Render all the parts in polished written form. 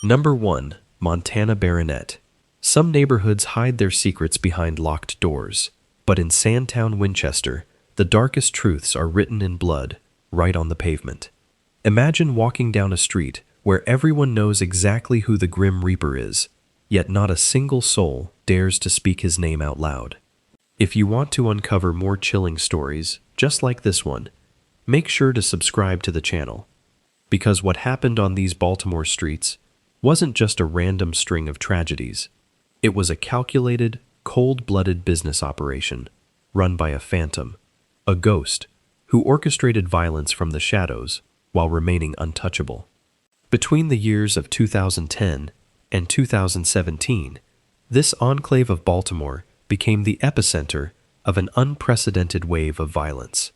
Number 1. Montana Barronette. Some neighborhoods hide their secrets behind locked doors, but in Sandtown, Winchester, the darkest truths are written in blood, right on the pavement. Imagine walking down a street where everyone knows exactly who the Grim Reaper is, yet not a single soul dares to speak his name out loud. If you want to uncover more chilling stories, just like this one, make sure to subscribe to the channel, because what happened on these Baltimore streets wasn't just a random string of tragedies. It was a calculated, cold-blooded business operation run by a phantom, a ghost, who orchestrated violence from the shadows while remaining untouchable. Between the years of 2010 and 2017, this enclave of Baltimore became the epicenter of an unprecedented wave of violence.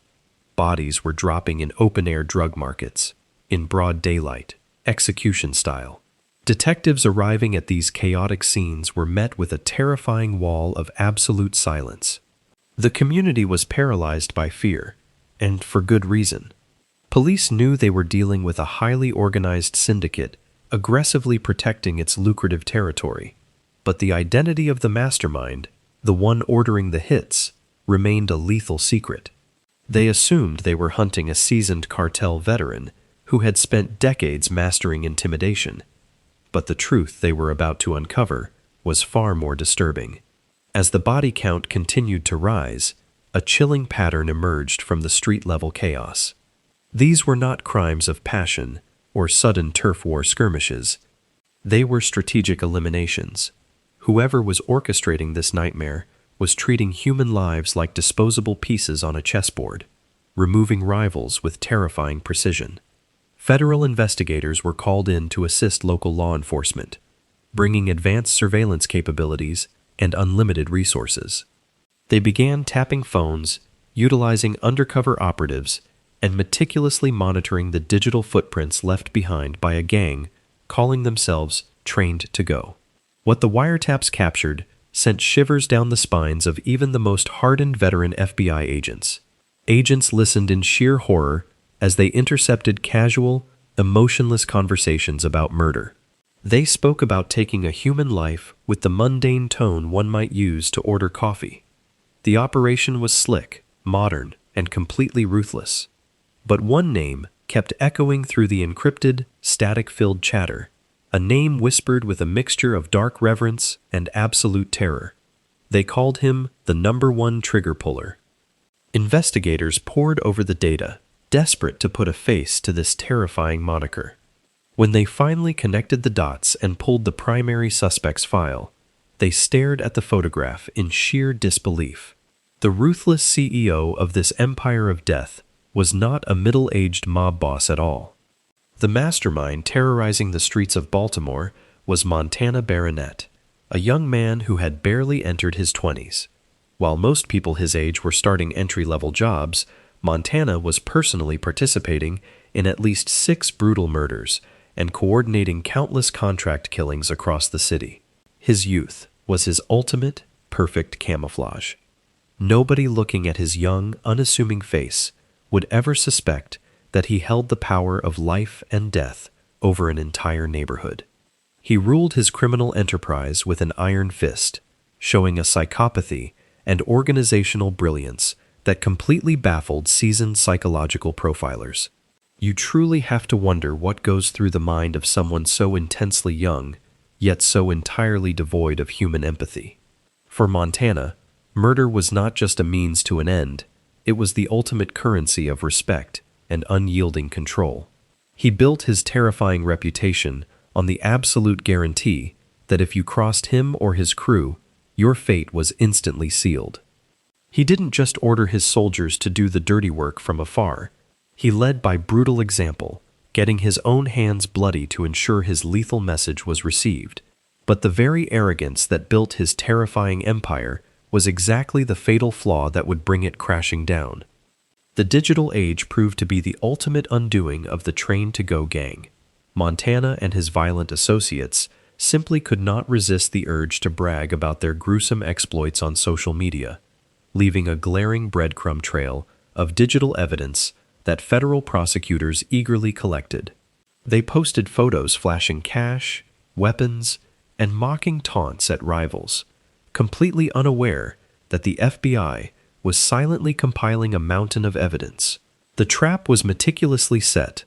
Bodies were dropping in open-air drug markets, in broad daylight, execution style. Detectives arriving at these chaotic scenes were met with a terrifying wall of absolute silence. The community was paralyzed by fear, and for good reason. Police knew they were dealing with a highly organized syndicate, aggressively protecting its lucrative territory. But the identity of the mastermind, the one ordering the hits, remained a lethal secret. They assumed they were hunting a seasoned cartel veteran who had spent decades mastering intimidation. But the truth they were about to uncover was far more disturbing. As the body count continued to rise, a chilling pattern emerged from the street-level chaos. These were not crimes of passion or sudden turf war skirmishes. They were strategic eliminations. Whoever was orchestrating this nightmare was treating human lives like disposable pieces on a chessboard, removing rivals with terrifying precision. Federal investigators were called in to assist local law enforcement, bringing advanced surveillance capabilities and unlimited resources. They began tapping phones, utilizing undercover operatives, and meticulously monitoring the digital footprints left behind by a gang calling themselves Trained to Go. What the wiretaps captured sent shivers down the spines of even the most hardened veteran FBI agents. Agents listened in sheer horror as they intercepted casual, emotionless conversations about murder. They spoke about taking a human life with the mundane tone one might use to order coffee. The operation was slick, modern, and completely ruthless. But one name kept echoing through the encrypted, static-filled chatter, a name whispered with a mixture of dark reverence and absolute terror. They called him the #1 trigger puller. Investigators pored over the data, desperate to put a face to this terrifying moniker. When they finally connected the dots and pulled the primary suspect's file, they stared at the photograph in sheer disbelief. The ruthless CEO of this empire of death was not a middle-aged mob boss at all. The mastermind terrorizing the streets of Baltimore was Montana Barronette, a young man who had barely entered his 20s. While most people his age were starting entry-level jobs, Montana was personally participating in at least 6 brutal murders and coordinating countless contract killings across the city. His youth was his ultimate, perfect camouflage. Nobody looking at his young, unassuming face would ever suspect that he held the power of life and death over an entire neighborhood. He ruled his criminal enterprise with an iron fist, showing a psychopathy and organizational brilliance that completely baffled seasoned psychological profilers. You truly have to wonder what goes through the mind of someone so intensely young, yet so entirely devoid of human empathy. For Montana, murder was not just a means to an end, it was the ultimate currency of respect and unyielding control. He built his terrifying reputation on the absolute guarantee that if you crossed him or his crew, your fate was instantly sealed. He didn't just order his soldiers to do the dirty work from afar. He led by brutal example, getting his own hands bloody to ensure his lethal message was received. But the very arrogance that built his terrifying empire was exactly the fatal flaw that would bring it crashing down. The digital age proved to be the ultimate undoing of the Trained to Go gang. Montana and his violent associates simply could not resist the urge to brag about their gruesome exploits on social media, leaving a glaring breadcrumb trail of digital evidence that federal prosecutors eagerly collected. They posted photos flashing cash, weapons, and mocking taunts at rivals, completely unaware that the FBI was silently compiling a mountain of evidence. The trap was meticulously set,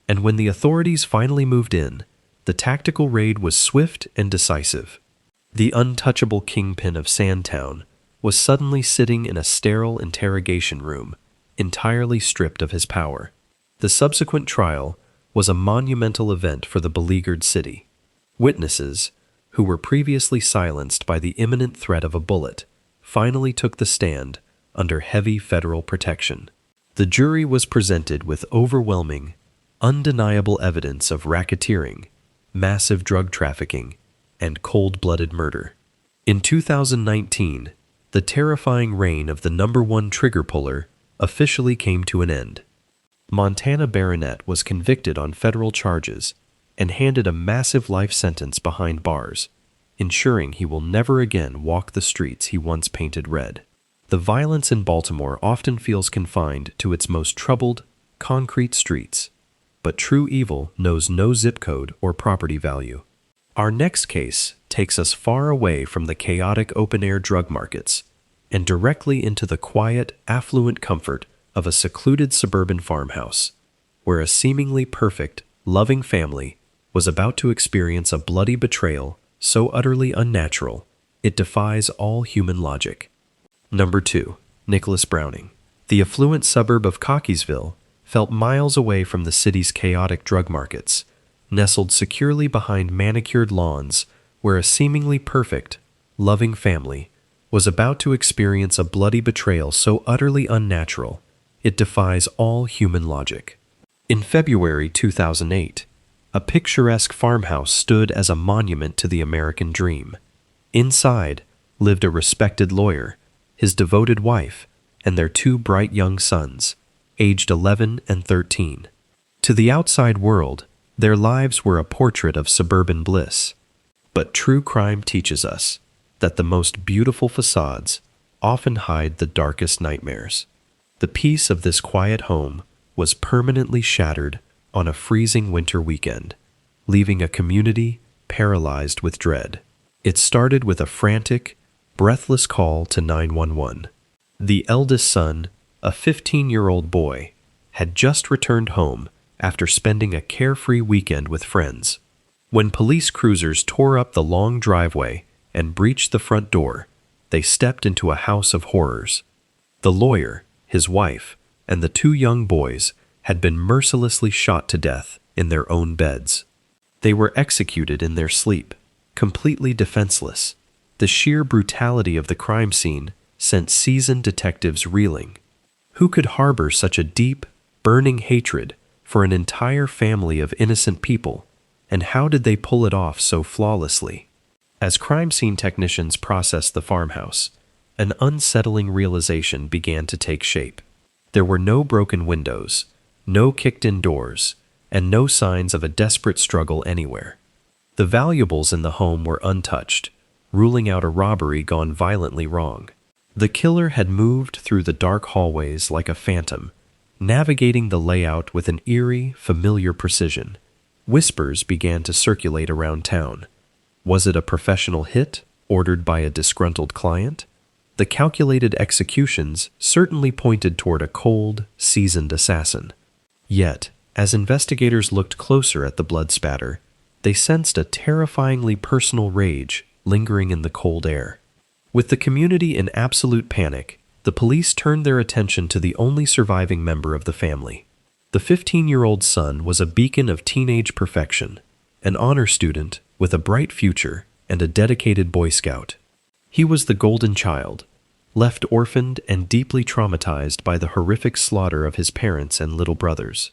and when the authorities finally moved in, the tactical raid was swift and decisive. The untouchable kingpin of Sandtown was suddenly sitting in a sterile interrogation room, entirely stripped of his power. The subsequent trial was a monumental event for the beleaguered city. Witnesses, who were previously silenced by the imminent threat of a bullet, finally took the stand under heavy federal protection. The jury was presented with overwhelming, undeniable evidence of racketeering, massive drug trafficking, and cold-blooded murder. In 2019, the terrifying reign of the #1 trigger puller officially came to an end. Montana Barronette was convicted on federal charges and handed a massive life sentence behind bars, ensuring he will never again walk the streets he once painted red. The violence in Baltimore often feels confined to its most troubled, concrete streets, but true evil knows no zip code or property value. Our next case takes us far away from the chaotic open-air drug markets and directly into the quiet, affluent comfort of a secluded suburban farmhouse, where a seemingly perfect, loving family was about to experience a bloody betrayal so utterly unnatural it defies all human logic. Number 2. Nicholas Browning. The affluent suburb of Cockeysville felt miles away from the city's chaotic drug markets, nestled securely behind manicured lawns where a seemingly perfect, loving family was about to experience a bloody betrayal so utterly unnatural it defies all human logic. In February 2008, a picturesque farmhouse stood as a monument to the American dream. Inside lived a respected lawyer, his devoted wife, and their 2 bright young sons, aged 11 and 13. To the outside world, their lives were a portrait of suburban bliss. But true crime teaches us that the most beautiful facades often hide the darkest nightmares. The peace of this quiet home was permanently shattered on a freezing winter weekend, leaving a community paralyzed with dread. It started with a frantic, breathless call to 911. The eldest son, a 15-year-old boy, had just returned home after spending a carefree weekend with friends. When police cruisers tore up the long driveway and breached the front door, they stepped into a house of horrors. The lawyer, his wife, and the 2 young boys had been mercilessly shot to death in their own beds. They were executed in their sleep, completely defenseless. The sheer brutality of the crime scene sent seasoned detectives reeling. Who could harbor such a deep, burning hatred for an entire family of innocent people, and how did they pull it off so flawlessly? As crime scene technicians processed the farmhouse, an unsettling realization began to take shape. There were no broken windows, no kicked-in doors, and no signs of a desperate struggle anywhere. The valuables in the home were untouched, ruling out a robbery gone violently wrong. The killer had moved through the dark hallways like a phantom, navigating the layout with an eerie, familiar precision. Whispers began to circulate around town. Was it a professional hit ordered by a disgruntled client? The calculated executions certainly pointed toward a cold, seasoned assassin. Yet, as investigators looked closer at the blood spatter, they sensed a terrifyingly personal rage lingering in the cold air. With the community in absolute panic, the police turned their attention to the only surviving member of the family. The 15-year-old son was a beacon of teenage perfection, an honor student with a bright future and a dedicated Boy Scout. He was the golden child, left orphaned and deeply traumatized by the horrific slaughter of his parents and little brothers.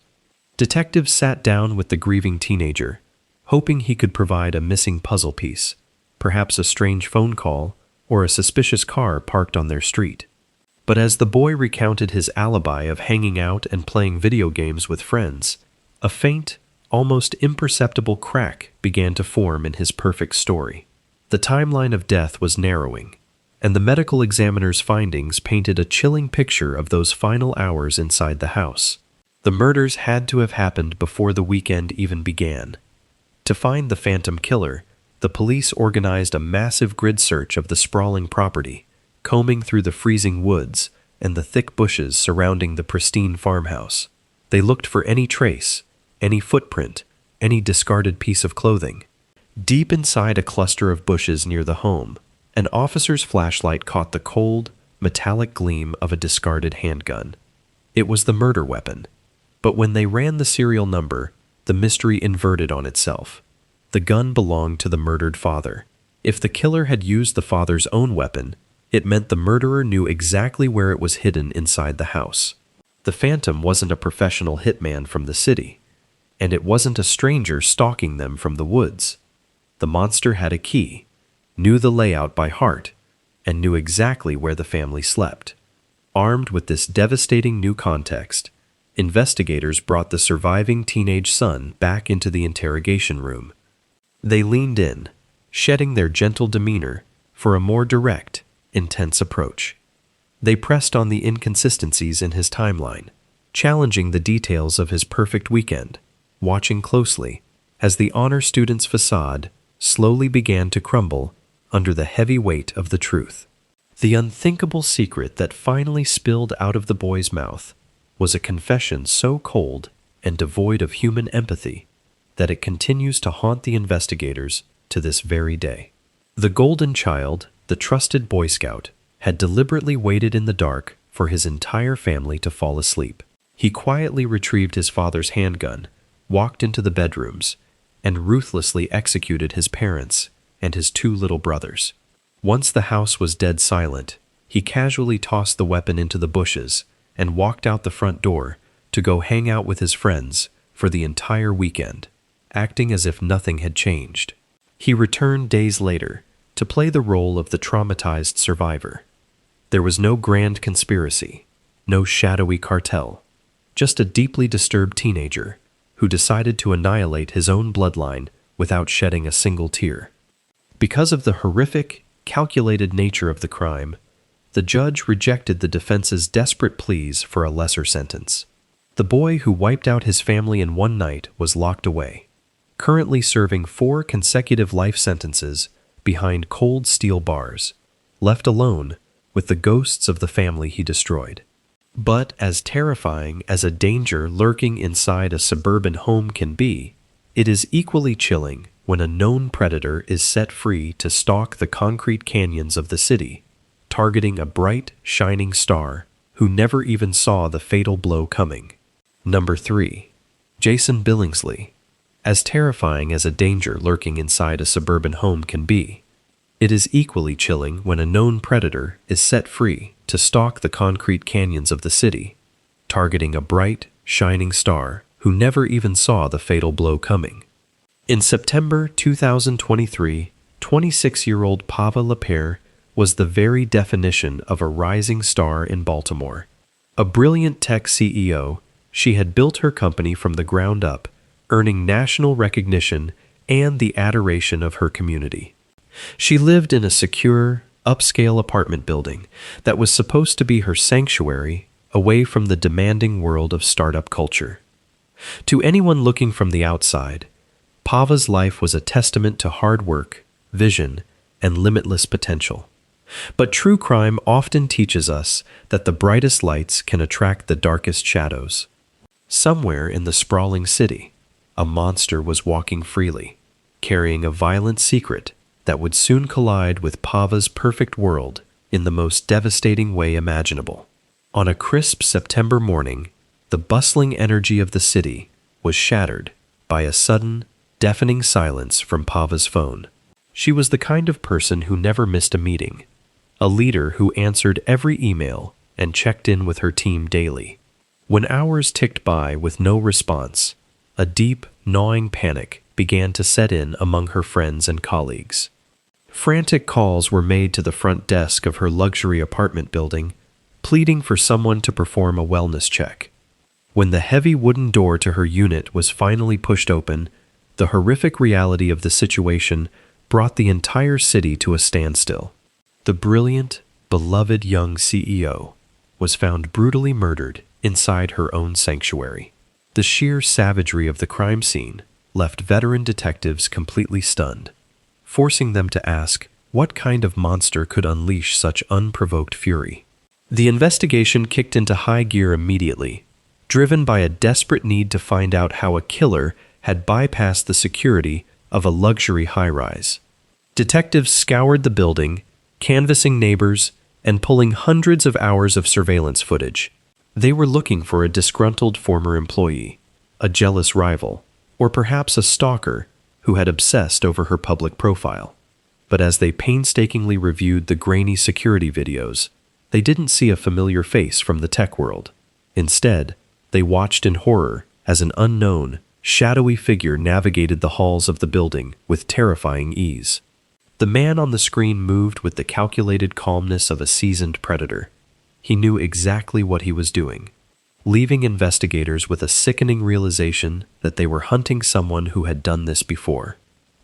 Detectives sat down with the grieving teenager, hoping he could provide a missing puzzle piece, perhaps a strange phone call or a suspicious car parked on their street. But as the boy recounted his alibi of hanging out and playing video games with friends, a faint, almost imperceptible crack began to form in his perfect story. The timeline of death was narrowing, and the medical examiner's findings painted a chilling picture of those final hours inside the house. The murders had to have happened before the weekend even began. To find the phantom killer, the police organized a massive grid search of the sprawling property, combing through the freezing woods and the thick bushes surrounding the pristine farmhouse. They looked for any trace, any footprint, any discarded piece of clothing. Deep inside a cluster of bushes near the home, an officer's flashlight caught the cold, metallic gleam of a discarded handgun. It was the murder weapon. But when they ran the serial number, the mystery inverted on itself. The gun belonged to the murdered father. If the killer had used the father's own weapon, it meant the murderer knew exactly where it was hidden inside the house. The Phantom wasn't a professional hitman from the city, and it wasn't a stranger stalking them from the woods. The monster had a key, knew the layout by heart, and knew exactly where the family slept. Armed with this devastating new context, investigators brought the surviving teenage son back into the interrogation room. They leaned in, shedding their gentle demeanor for a more direct, intense approach. They pressed on the inconsistencies in his timeline, challenging the details of his perfect weekend, watching closely as the honor student's facade slowly began to crumble under the heavy weight of the truth. The unthinkable secret that finally spilled out of the boy's mouth was a confession so cold and devoid of human empathy that it continues to haunt the investigators to this very day. The golden child, the trusted Boy Scout, had deliberately waited in the dark for his entire family to fall asleep. He quietly retrieved his father's handgun, walked into the bedrooms, and ruthlessly executed his parents and his two little brothers. Once the house was dead silent, he casually tossed the weapon into the bushes and walked out the front door to go hang out with his friends for the entire weekend, acting as if nothing had changed. He returned days later to play the role of the traumatized survivor. There was no grand conspiracy, no shadowy cartel, just a deeply disturbed teenager who decided to annihilate his own bloodline without shedding a single tear. Because of the horrific, calculated nature of the crime, the judge rejected the defense's desperate pleas for a lesser sentence. The boy who wiped out his family in one night was locked away, currently serving 4 consecutive life sentences behind cold steel bars, left alone with the ghosts of the family he destroyed. But as terrifying as a danger lurking inside a suburban home can be, it is equally chilling when a known predator is set free to stalk the concrete canyons of the city, targeting a bright, shining star who never even saw the fatal blow coming. Number 3. Jason Billingsley. As terrifying as a danger lurking inside a suburban home can be, it is equally chilling when a known predator is set free to stalk the concrete canyons of the city, targeting a bright, shining star who never even saw the fatal blow coming. In September 2023, 26-year-old Pava Lapierre was the very definition of a rising star in Baltimore. A brilliant tech CEO, she had built her company from the ground up, earning national recognition and the adoration of her community. She lived in a secure, upscale apartment building that was supposed to be her sanctuary away from the demanding world of startup culture. To anyone looking from the outside, Pava's life was a testament to hard work, vision, and limitless potential. But true crime often teaches us that the brightest lights can attract the darkest shadows. Somewhere in the sprawling city, a monster was walking freely, carrying a violent secret that would soon collide with Pava's perfect world in the most devastating way imaginable. On a crisp September morning, the bustling energy of the city was shattered by a sudden, deafening silence from Pava's phone. She was the kind of person who never missed a meeting, a leader who answered every email and checked in with her team daily. When hours ticked by with no response, a deep, gnawing panic began to set in among her friends and colleagues. Frantic calls were made to the front desk of her luxury apartment building, pleading for someone to perform a wellness check. When the heavy wooden door to her unit was finally pushed open, the horrific reality of the situation brought the entire city to a standstill. The brilliant, beloved young CEO was found brutally murdered inside her own sanctuary. The sheer savagery of the crime scene left veteran detectives completely stunned. forcing them to ask what kind of monster could unleash such unprovoked fury. The investigation kicked into high gear immediately, driven by a desperate need to find out how a killer had bypassed the security of a luxury high-rise. Detectives scoured the building, canvassing neighbors, and pulling hundreds of hours of surveillance footage. They were looking for a disgruntled former employee, a jealous rival, or perhaps a stalker who had obsessed over her public profile. But as they painstakingly reviewed the grainy security videos, they didn't see a familiar face from the tech world. Instead, they watched in horror as an unknown, shadowy figure navigated the halls of the building with terrifying ease. The man on the screen moved with the calculated calmness of a seasoned predator. He knew exactly what he was doing, leaving investigators with a sickening realization that they were hunting someone who had done this before.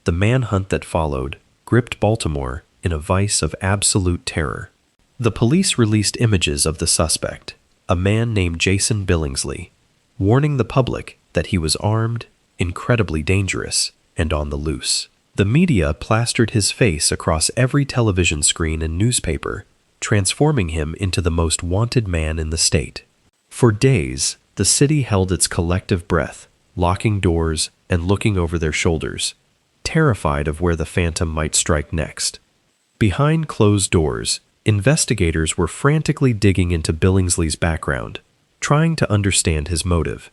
The manhunt that followed gripped Baltimore in a vice of absolute terror. The police released images of the suspect, a man named Jason Billingsley, warning the public that he was armed, incredibly dangerous, and on the loose. The media plastered his face across every television screen and newspaper, transforming him into the most wanted man in the state. For days, the city held its collective breath, locking doors and looking over their shoulders, terrified of where the phantom might strike next. Behind closed doors, investigators were frantically digging into Billingsley's background, trying to understand his motive.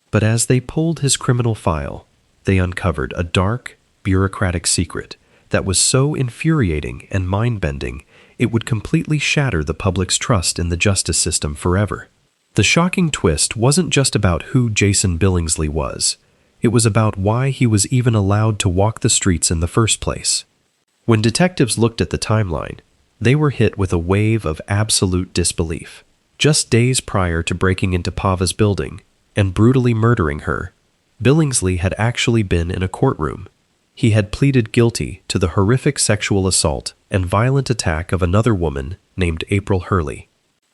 But as they pulled his criminal file, they uncovered a dark, bureaucratic secret that was so infuriating and mind-bending it would completely shatter the public's trust in the justice system forever. The shocking twist wasn't just about who Jason Billingsley was. It was about why he was even allowed to walk the streets in the first place. When detectives looked at the timeline, they were hit with a wave of absolute disbelief. Just days prior to breaking into Pava's building and brutally murdering her, Billingsley had actually been in a courtroom. He had pleaded guilty to the horrific sexual assault and violent attack of another woman named April Hurley.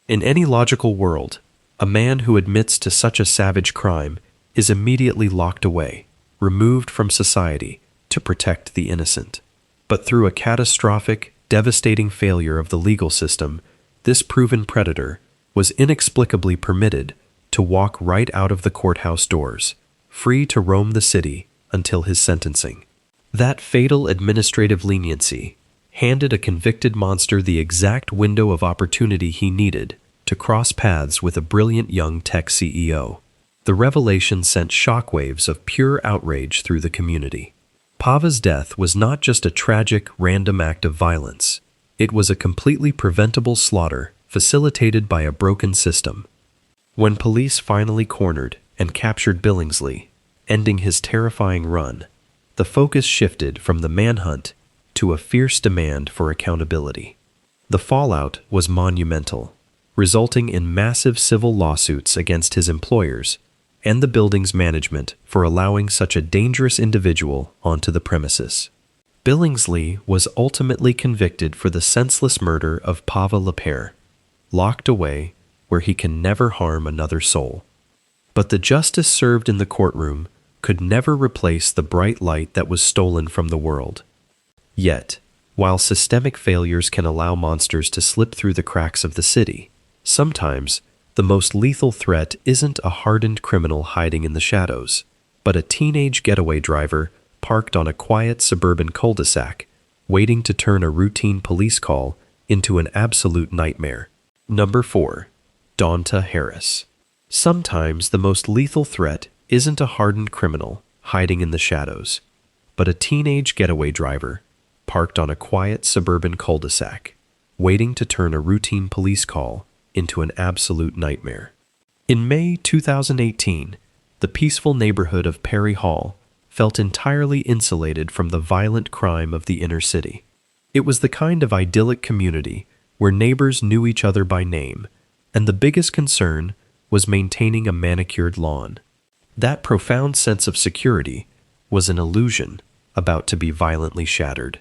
In any logical world, a man who admits to such a savage crime is immediately locked away, removed from society to protect the innocent. But through a catastrophic, devastating failure of the legal system, this proven predator was inexplicably permitted to walk right out of the courthouse doors, free to roam the city until his sentencing. That fatal administrative leniency handed a convicted monster the exact window of opportunity he needed to cross paths with a brilliant young tech CEO. The revelation sent shockwaves of pure outrage through the community. Pava's death was not just a tragic, random act of violence. It was a completely preventable slaughter facilitated by a broken system. When police finally cornered and captured Billingsley, ending his terrifying run, the focus shifted from the manhunt to a fierce demand for accountability. The fallout was monumental, resulting in massive civil lawsuits against his employers and the building's management for allowing such a dangerous individual onto the premises. Billingsley was ultimately convicted for the senseless murder of Pava Lapierre, locked away where he can never harm another soul. But the justice served in the courtroom could never replace the bright light that was stolen from the world. Yet, while systemic failures can allow monsters to slip through the cracks of the city, sometimes the most lethal threat isn't a hardened criminal hiding in the shadows, but a teenage getaway driver parked on a quiet suburban cul-de-sac, waiting to turn a routine police call into an absolute nightmare. Number 4. Dawnta Harris. Sometimes the most lethal threat isn't a hardened criminal hiding in the shadows, but a teenage getaway driver parked on a quiet suburban cul-de-sac, waiting to turn a routine police call into an absolute nightmare. In May 2018, the peaceful neighborhood of Perry Hall felt entirely insulated from the violent crime of the inner city. It was the kind of idyllic community where neighbors knew each other by name, and the biggest concern was maintaining a manicured lawn. That profound sense of security was an illusion about to be violently shattered.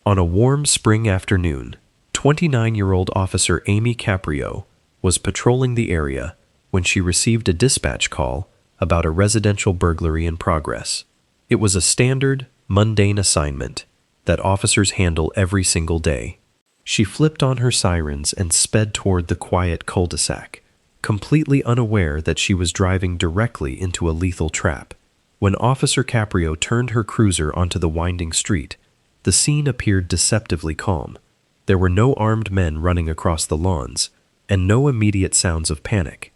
On a warm spring afternoon, 29-year-old Officer Amy Caprio was patrolling the area when she received a dispatch call about a residential burglary in progress. It was a standard, mundane assignment, that officers handle every single day. She flipped on her sirens and sped toward the quiet cul-de-sac, completely unaware that she was driving directly into a lethal trap. When Officer Caprio turned her cruiser onto the winding street, the scene appeared deceptively calm. There were no armed men running across the lawns, and no immediate sounds of panic.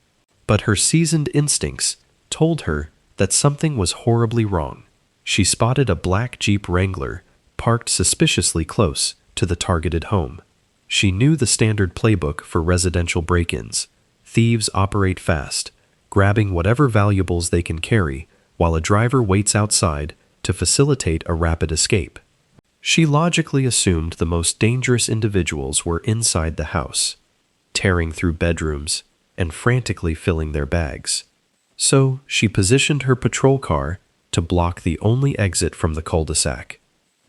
But her seasoned instincts told her that something was horribly wrong. She spotted a black Jeep Wrangler parked suspiciously close to the targeted home. She knew the standard playbook for residential break-ins. Thieves operate fast, grabbing whatever valuables they can carry while a driver waits outside to facilitate a rapid escape. She logically assumed the most dangerous individuals were inside the house, tearing through bedrooms and frantically filling their bags. So she positioned her patrol car to block the only exit from the cul-de-sac,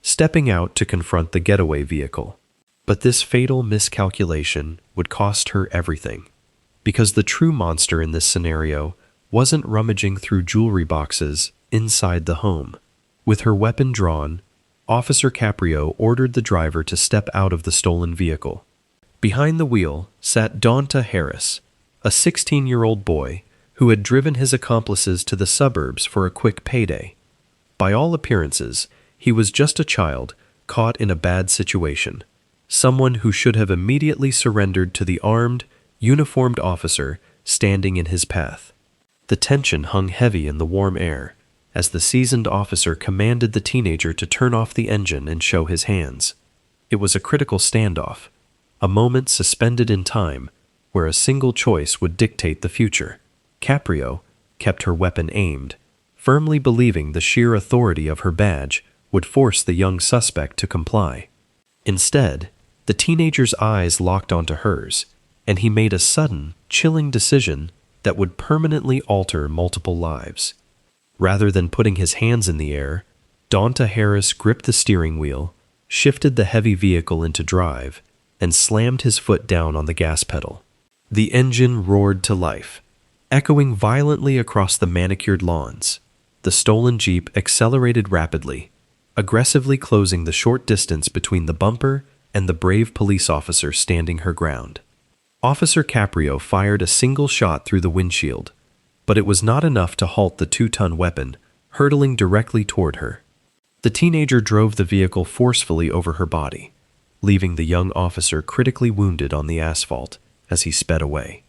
stepping out to confront the getaway vehicle. But this fatal miscalculation would cost her everything, because the true monster in this scenario wasn't rummaging through jewelry boxes inside the home. With her weapon drawn, Officer Caprio ordered the driver to step out of the stolen vehicle. Behind the wheel sat Dawnta Harris, a 16-year-old boy who had driven his accomplices to the suburbs for a quick payday. By all appearances, he was just a child caught in a bad situation, someone who should have immediately surrendered to the armed, uniformed officer standing in his path. The tension hung heavy in the warm air as the seasoned officer commanded the teenager to turn off the engine and show his hands. It was a critical standoff, a moment suspended in time where a single choice would dictate the future. Caprio kept her weapon aimed, firmly believing the sheer authority of her badge would force the young suspect to comply. Instead, the teenager's eyes locked onto hers, and he made a sudden, chilling decision that would permanently alter multiple lives. Rather than putting his hands in the air, Dawnta Harris gripped the steering wheel, shifted the heavy vehicle into drive, and slammed his foot down on the gas pedal. The engine roared to life, echoing violently across the manicured lawns. The stolen Jeep accelerated rapidly, aggressively closing the short distance between the bumper and the brave police officer standing her ground. Officer Caprio fired a single shot through the windshield, but it was not enough to halt the 2-ton weapon, hurtling directly toward her. The teenager drove the vehicle forcefully over her body, leaving the young officer critically wounded on the asphalt as he sped away.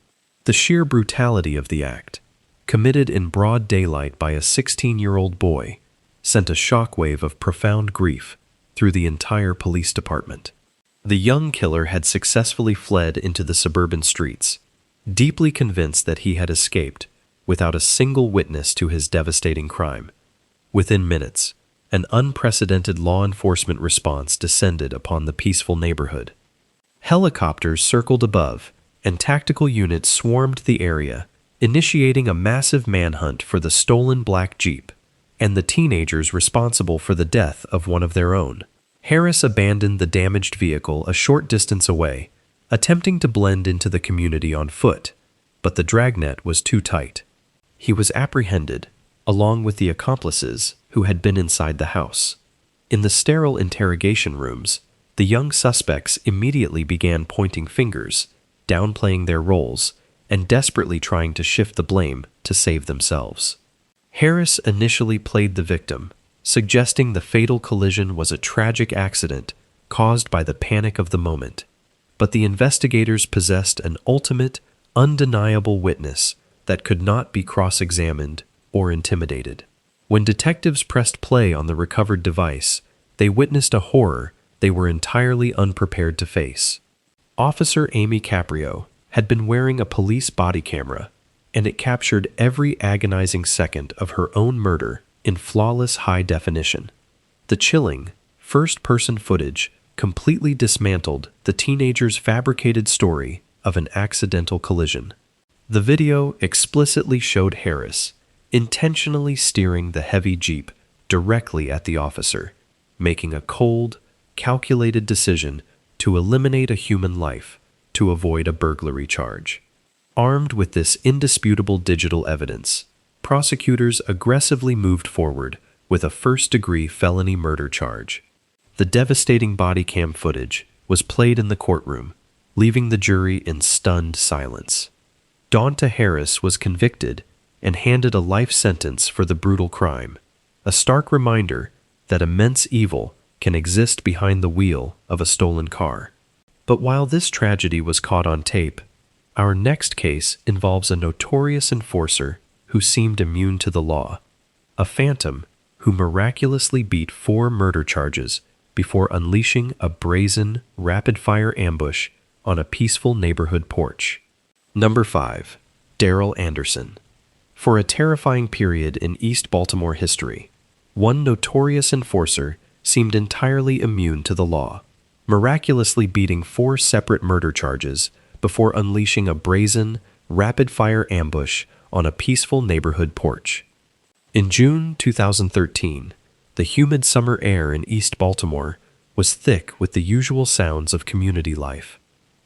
The sheer brutality of the act, committed in broad daylight by a 16-year-old boy, sent a shockwave of profound grief through the entire police department. The young killer had successfully fled into the suburban streets, deeply convinced that he had escaped without a single witness to his devastating crime. Within minutes, an unprecedented law enforcement response descended upon the peaceful neighborhood. Helicopters circled above, and tactical units swarmed the area, initiating a massive manhunt for the stolen black Jeep and the teenagers responsible for the death of one of their own. Harris abandoned the damaged vehicle a short distance away, attempting to blend into the community on foot, but the dragnet was too tight. He was apprehended, along with the accomplices who had been inside the house. In the sterile interrogation rooms, the young suspects immediately began pointing fingers, downplaying their roles, and desperately trying to shift the blame to save themselves. Harris initially played the victim, suggesting the fatal collision was a tragic accident caused by the panic of the moment. But the investigators possessed an ultimate, undeniable witness that could not be cross-examined or intimidated. When detectives pressed play on the recovered device, they witnessed a horror they were entirely unprepared to face. Officer Amy Caprio had been wearing a police body camera, and it captured every agonizing second of her own murder in flawless high definition. The chilling, first-person footage completely dismantled the teenager's fabricated story of an accidental collision. The video explicitly showed Harris intentionally steering the heavy Jeep directly at the officer, making a cold, calculated decision to eliminate a human life to avoid a burglary charge. Armed with this indisputable digital evidence, prosecutors aggressively moved forward with a first-degree felony murder charge. The devastating body cam footage was played in the courtroom, leaving the jury in stunned silence. Dawnta Harris was convicted and handed a life sentence for the brutal crime, a stark reminder that immense evil can exist behind the wheel of a stolen car. But while this tragedy was caught on tape, our next case involves a notorious enforcer who seemed immune to the law, a phantom who miraculously beat 4 murder charges before unleashing a brazen, rapid-fire ambush on a peaceful neighborhood porch. Number 5. Darryl Anderson. For a terrifying period in East Baltimore history, one notorious enforcer seemed entirely immune to the law, miraculously beating 4 separate murder charges before unleashing a brazen, rapid-fire ambush on a peaceful neighborhood porch. In June 2013, the humid summer air in East Baltimore was thick with the usual sounds of community life.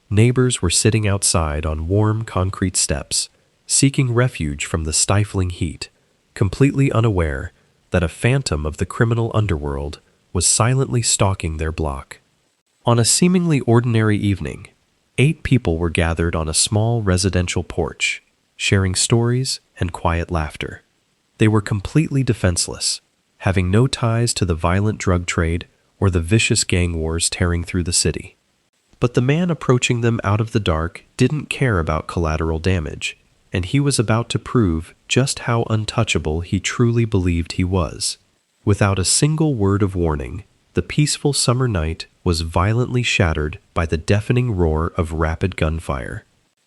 Neighbors were sitting outside on warm concrete steps, seeking refuge from the stifling heat, completely unaware that a phantom of the criminal underworld was silently stalking their block. On a seemingly ordinary evening, 8 people were gathered on a small residential porch, sharing stories and quiet laughter. They were completely defenseless, having no ties to the violent drug trade or the vicious gang wars tearing through the city. But the man approaching them out of the dark didn't care about collateral damage, and he was about to prove just how untouchable he truly believed he was. Without a single word of warning, the peaceful summer night was violently shattered by the deafening roar of rapid gunfire.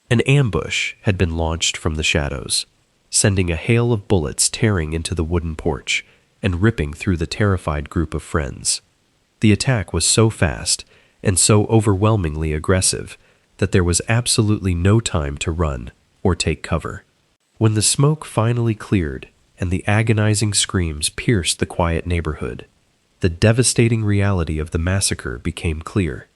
An ambush had been launched from the shadows, sending a hail of bullets tearing into the wooden porch and ripping through the terrified group of friends. The attack was so fast and so overwhelmingly aggressive that there was absolutely no time to run or take cover. When the smoke finally cleared and the agonizing screams pierced the quiet neighborhood, the devastating reality of the massacre became clear.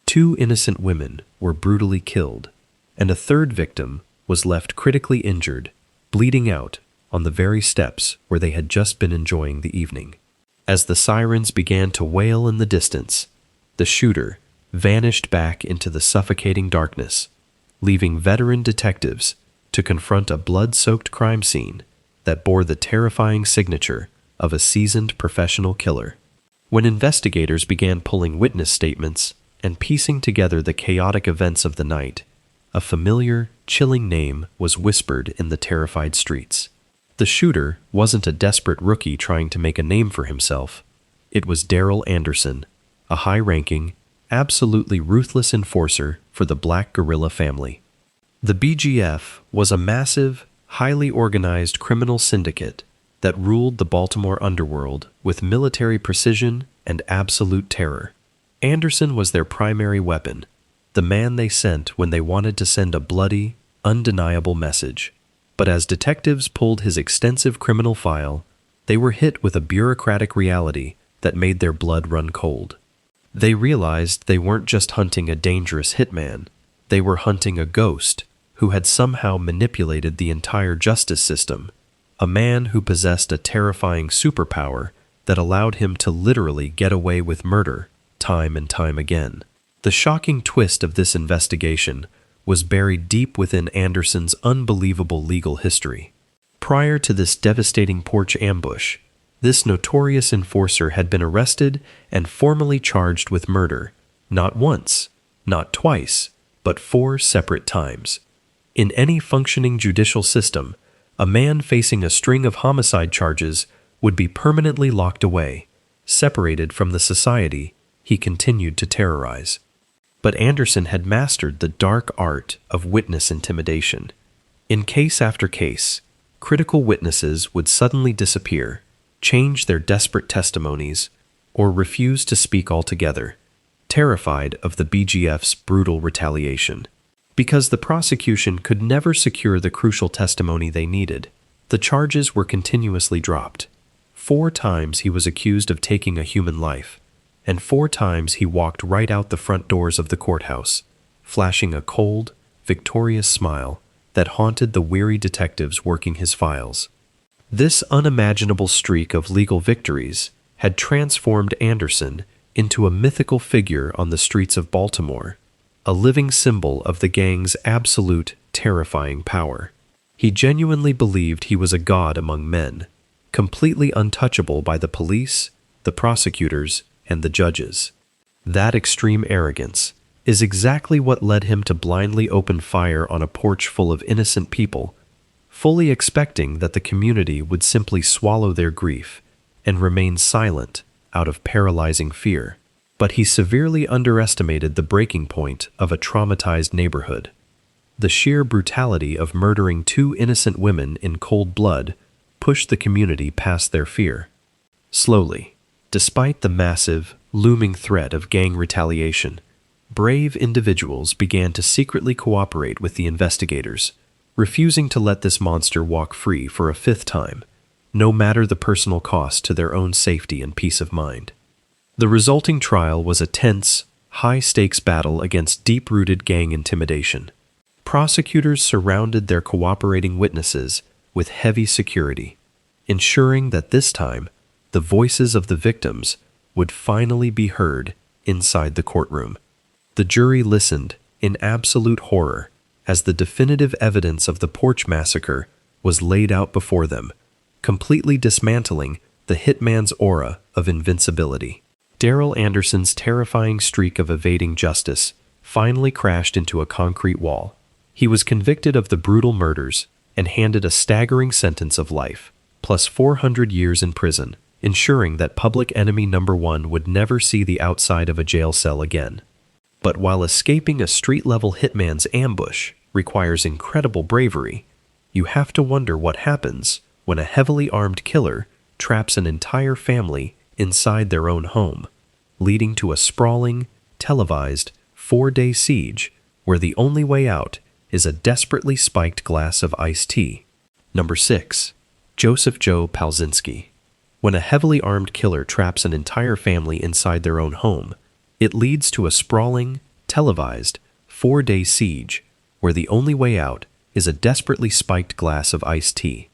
2 innocent women were brutally killed, and a 3rd victim was left critically injured, bleeding out on the very steps where they had just been enjoying the evening. As the sirens began to wail in the distance, the shooter vanished back into the suffocating darkness, leaving veteran detectives to confront a blood-soaked crime scene that bore the terrifying signature of a seasoned professional killer. When investigators began pulling witness statements and piecing together the chaotic events of the night, a familiar, chilling name was whispered in the terrified streets. The shooter wasn't a desperate rookie trying to make a name for himself. It was Darryl Anderson, a high-ranking, absolutely ruthless enforcer for the Black Guerrilla family. The BGF was a massive, highly organized criminal syndicate that ruled the Baltimore underworld with military precision and absolute terror. Anderson was their primary weapon, the man they sent when they wanted to send a bloody, undeniable message. But as detectives pulled his extensive criminal file, they were hit with a bureaucratic reality that made their blood run cold. They realized they weren't just hunting a dangerous hitman, they were hunting a ghost who had somehow manipulated the entire justice system, a man who possessed a terrifying superpower that allowed him to literally get away with murder time and time again. The shocking twist of this investigation was buried deep within Anderson's unbelievable legal history. Prior to this devastating porch ambush, this notorious enforcer had been arrested and formally charged with murder, not once, not twice, but 4 separate times. In any functioning judicial system, a man facing a string of homicide charges would be permanently locked away, separated from the society he continued to terrorize. But Anderson had mastered the dark art of witness intimidation. In case after case, critical witnesses would suddenly disappear, change their desperate testimonies, or refuse to speak altogether, terrified of the BGF's brutal retaliation. Because the prosecution could never secure the crucial testimony they needed, the charges were continuously dropped. 4 times he was accused of taking a human life, and 4 times he walked right out the front doors of the courthouse, flashing a cold, victorious smile that haunted the weary detectives working his files. This unimaginable streak of legal victories had transformed Anderson into a mythical figure on the streets of Baltimore, a living symbol of the gang's absolute, terrifying power. He genuinely believed he was a god among men, completely untouchable by the police, the prosecutors, and the judges. That extreme arrogance is exactly what led him to blindly open fire on a porch full of innocent people, fully expecting that the community would simply swallow their grief and remain silent out of paralyzing fear. But he severely underestimated the breaking point of a traumatized neighborhood. The sheer brutality of murdering 2 innocent women in cold blood pushed the community past their fear. Slowly, despite the massive, looming threat of gang retaliation, brave individuals began to secretly cooperate with the investigators, refusing to let this monster walk free for a 5th time, no matter the personal cost to their own safety and peace of mind. The resulting trial was a tense, high-stakes battle against deep-rooted gang intimidation. Prosecutors surrounded their cooperating witnesses with heavy security, ensuring that this time the voices of the victims would finally be heard inside the courtroom. The jury listened in absolute horror as the definitive evidence of the Porch Massacre was laid out before them, completely dismantling the hitman's aura of invincibility. Darryl Anderson's terrifying streak of evading justice finally crashed into a concrete wall. He was convicted of the brutal murders and handed a staggering sentence of life, plus 400 years in prison, ensuring that public enemy number 1 would never see the outside of a jail cell again. But while escaping a street-level hitman's ambush requires incredible bravery, you have to wonder what happens when a heavily armed killer traps an entire family inside their own home, leading to a sprawling, televised, 4-day siege where the only way out is a desperately spiked glass of iced tea. Number 6. Joseph Joe Palczynski. When a heavily armed killer traps an entire family inside their own home, it leads to a sprawling, televised, 4-day siege where the only way out is a desperately spiked glass of iced tea.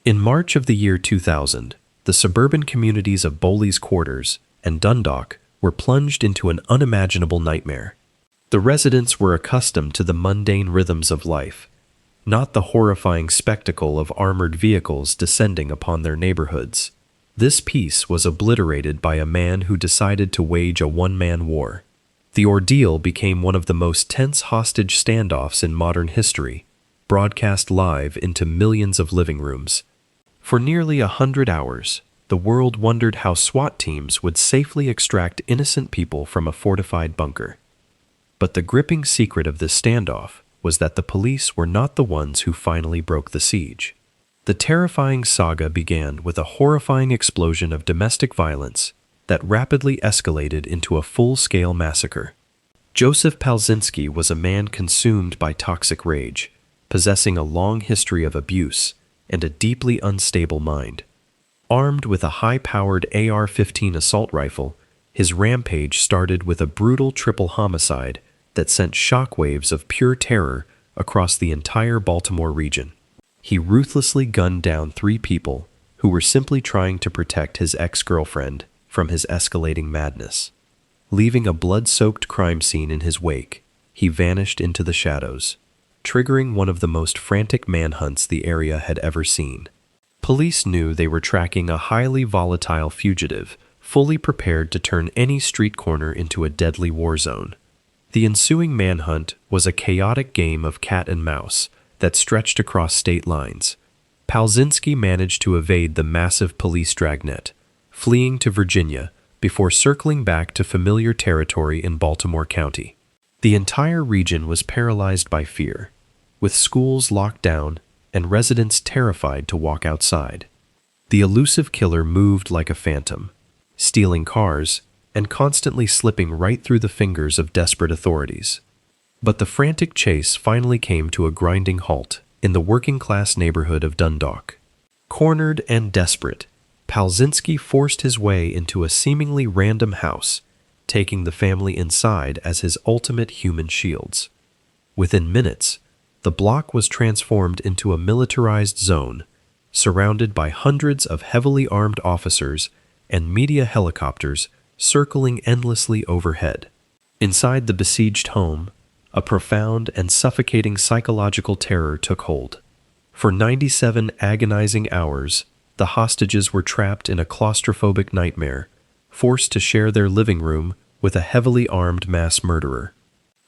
In March of the year 2000, the suburban communities of Bowley's Quarters and Dundalk were plunged into an unimaginable nightmare. The residents were accustomed to the mundane rhythms of life, not the horrifying spectacle of armored vehicles descending upon their neighborhoods. This peace was obliterated by a man who decided to wage a one-man war. The ordeal became one of the most tense hostage standoffs in modern history, broadcast live into millions of living rooms. For nearly 100 hours, the world wondered how SWAT teams would safely extract innocent people from a fortified bunker. But the gripping secret of this standoff was that the police were not the ones who finally broke the siege. The terrifying saga began with a horrifying explosion of domestic violence that rapidly escalated into a full-scale massacre. Joseph Palczynski was a man consumed by toxic rage, possessing a long history of abuse and a deeply unstable mind. Armed with a high-powered AR-15 assault rifle, his rampage started with a brutal triple homicide that sent shockwaves of pure terror across the entire Baltimore region. He ruthlessly gunned down 3 people who were simply trying to protect his ex-girlfriend from his escalating madness. Leaving a blood-soaked crime scene in his wake, he vanished into the shadows, triggering one of the most frantic manhunts the area had ever seen. Police knew they were tracking a highly volatile fugitive, fully prepared to turn any street corner into a deadly war zone. The ensuing manhunt was a chaotic game of cat and mouse that stretched across state lines. Palczynski managed to evade the massive police dragnet, fleeing to Virginia before circling back to familiar territory in Baltimore County. The entire region was paralyzed by fear, with schools locked down and residents terrified to walk outside. The elusive killer moved like a phantom, stealing cars and constantly slipping right through the fingers of desperate authorities. But the frantic chase finally came to a grinding halt in the working-class neighborhood of Dundalk. Cornered and desperate, Palczynski forced his way into a seemingly random house, taking the family inside as his ultimate human shields. Within minutes, the block was transformed into a militarized zone, surrounded by hundreds of heavily armed officers and media helicopters circling endlessly overhead. Inside the besieged home, a profound and suffocating psychological terror took hold. For 97 agonizing hours, the hostages were trapped in a claustrophobic nightmare, forced to share their living room with a heavily armed mass murderer.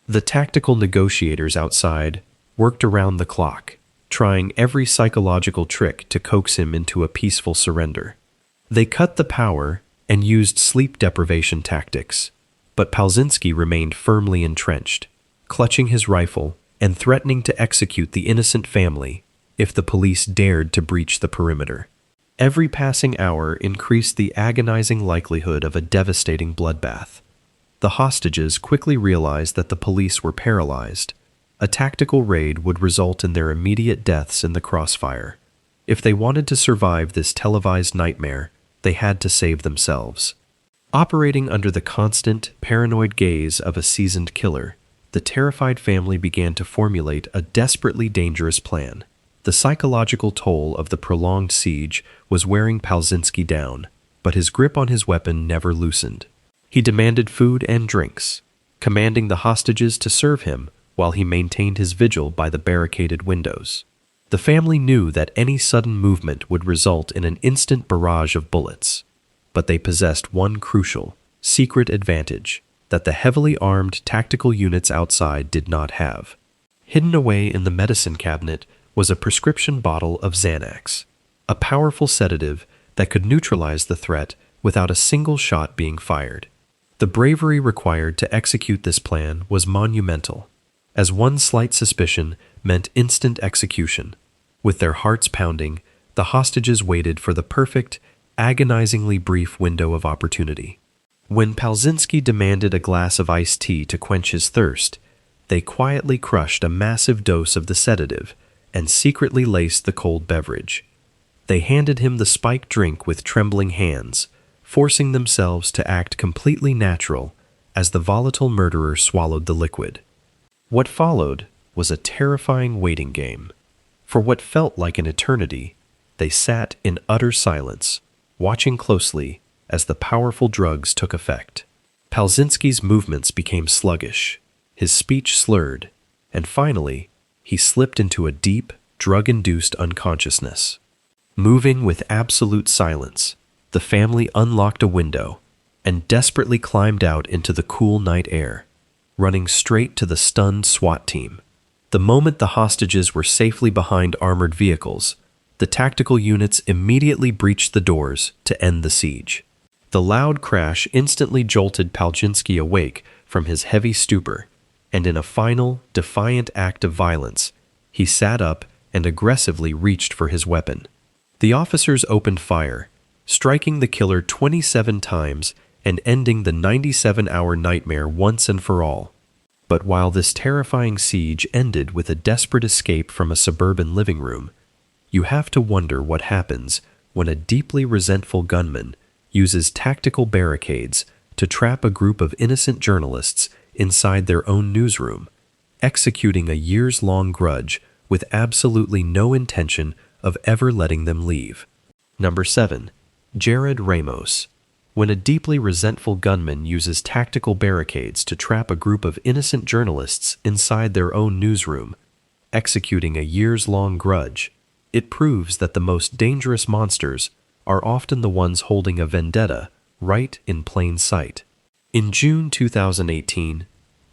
The tactical negotiators outside worked around the clock, trying every psychological trick to coax him into a peaceful surrender. They cut the power and used sleep deprivation tactics, but Palczynski remained firmly entrenched, clutching his rifle and threatening to execute the innocent family if the police dared to breach the perimeter. Every passing hour increased the agonizing likelihood of a devastating bloodbath. The hostages quickly realized that the police were paralyzed. A tactical raid would result in their immediate deaths in the crossfire. If they wanted to survive this televised nightmare, they had to save themselves. Operating under the constant, paranoid gaze of a seasoned killer, the terrified family began to formulate a desperately dangerous plan. The psychological toll of the prolonged siege was wearing Palczynski down, but his grip on his weapon never loosened. He demanded food and drinks, commanding the hostages to serve him while he maintained his vigil by the barricaded windows. The family knew that any sudden movement would result in an instant barrage of bullets, but they possessed one crucial, secret advantage that the heavily armed tactical units outside did not have. Hidden away in the medicine cabinet was a prescription bottle of Xanax, a powerful sedative that could neutralize the threat without a single shot being fired. The bravery required to execute this plan was monumental, as one slight suspicion meant instant execution. With their hearts pounding, the hostages waited for the perfect, agonizingly brief window of opportunity. When Palczynski demanded a glass of iced tea to quench his thirst, they quietly crushed a massive dose of the sedative and secretly laced the cold beverage. They handed him the spiked drink with trembling hands, forcing themselves to act completely natural as the volatile murderer swallowed the liquid. What followed was a terrifying waiting game. For what felt like an eternity, they sat in utter silence, watching closely as the powerful drugs took effect. Palczynski's movements became sluggish, his speech slurred, and finally, he slipped into a deep, drug-induced unconsciousness. Moving with absolute silence, the family unlocked a window and desperately climbed out into the cool night air, running straight to the stunned SWAT team. The moment the hostages were safely behind armored vehicles, the tactical units immediately breached the doors to end the siege. The loud crash instantly jolted Palczynski awake from his heavy stupor, and in a final, defiant act of violence, he sat up and aggressively reached for his weapon. The officers opened fire, striking the killer 27 times and ending the 97-hour nightmare once and for all. But while this terrifying siege ended with a desperate escape from a suburban living room, you have to wonder what happens when a deeply resentful gunman uses tactical barricades to trap a group of innocent journalists inside their own newsroom, executing a years-long grudge with absolutely no intention of ever letting them leave. Number 7. Jarrod Ramos. When a deeply resentful gunman uses tactical barricades to trap a group of innocent journalists inside their own newsroom, executing a years-long grudge, it proves that the most dangerous monsters are often the ones holding a vendetta right in plain sight. In June 2018,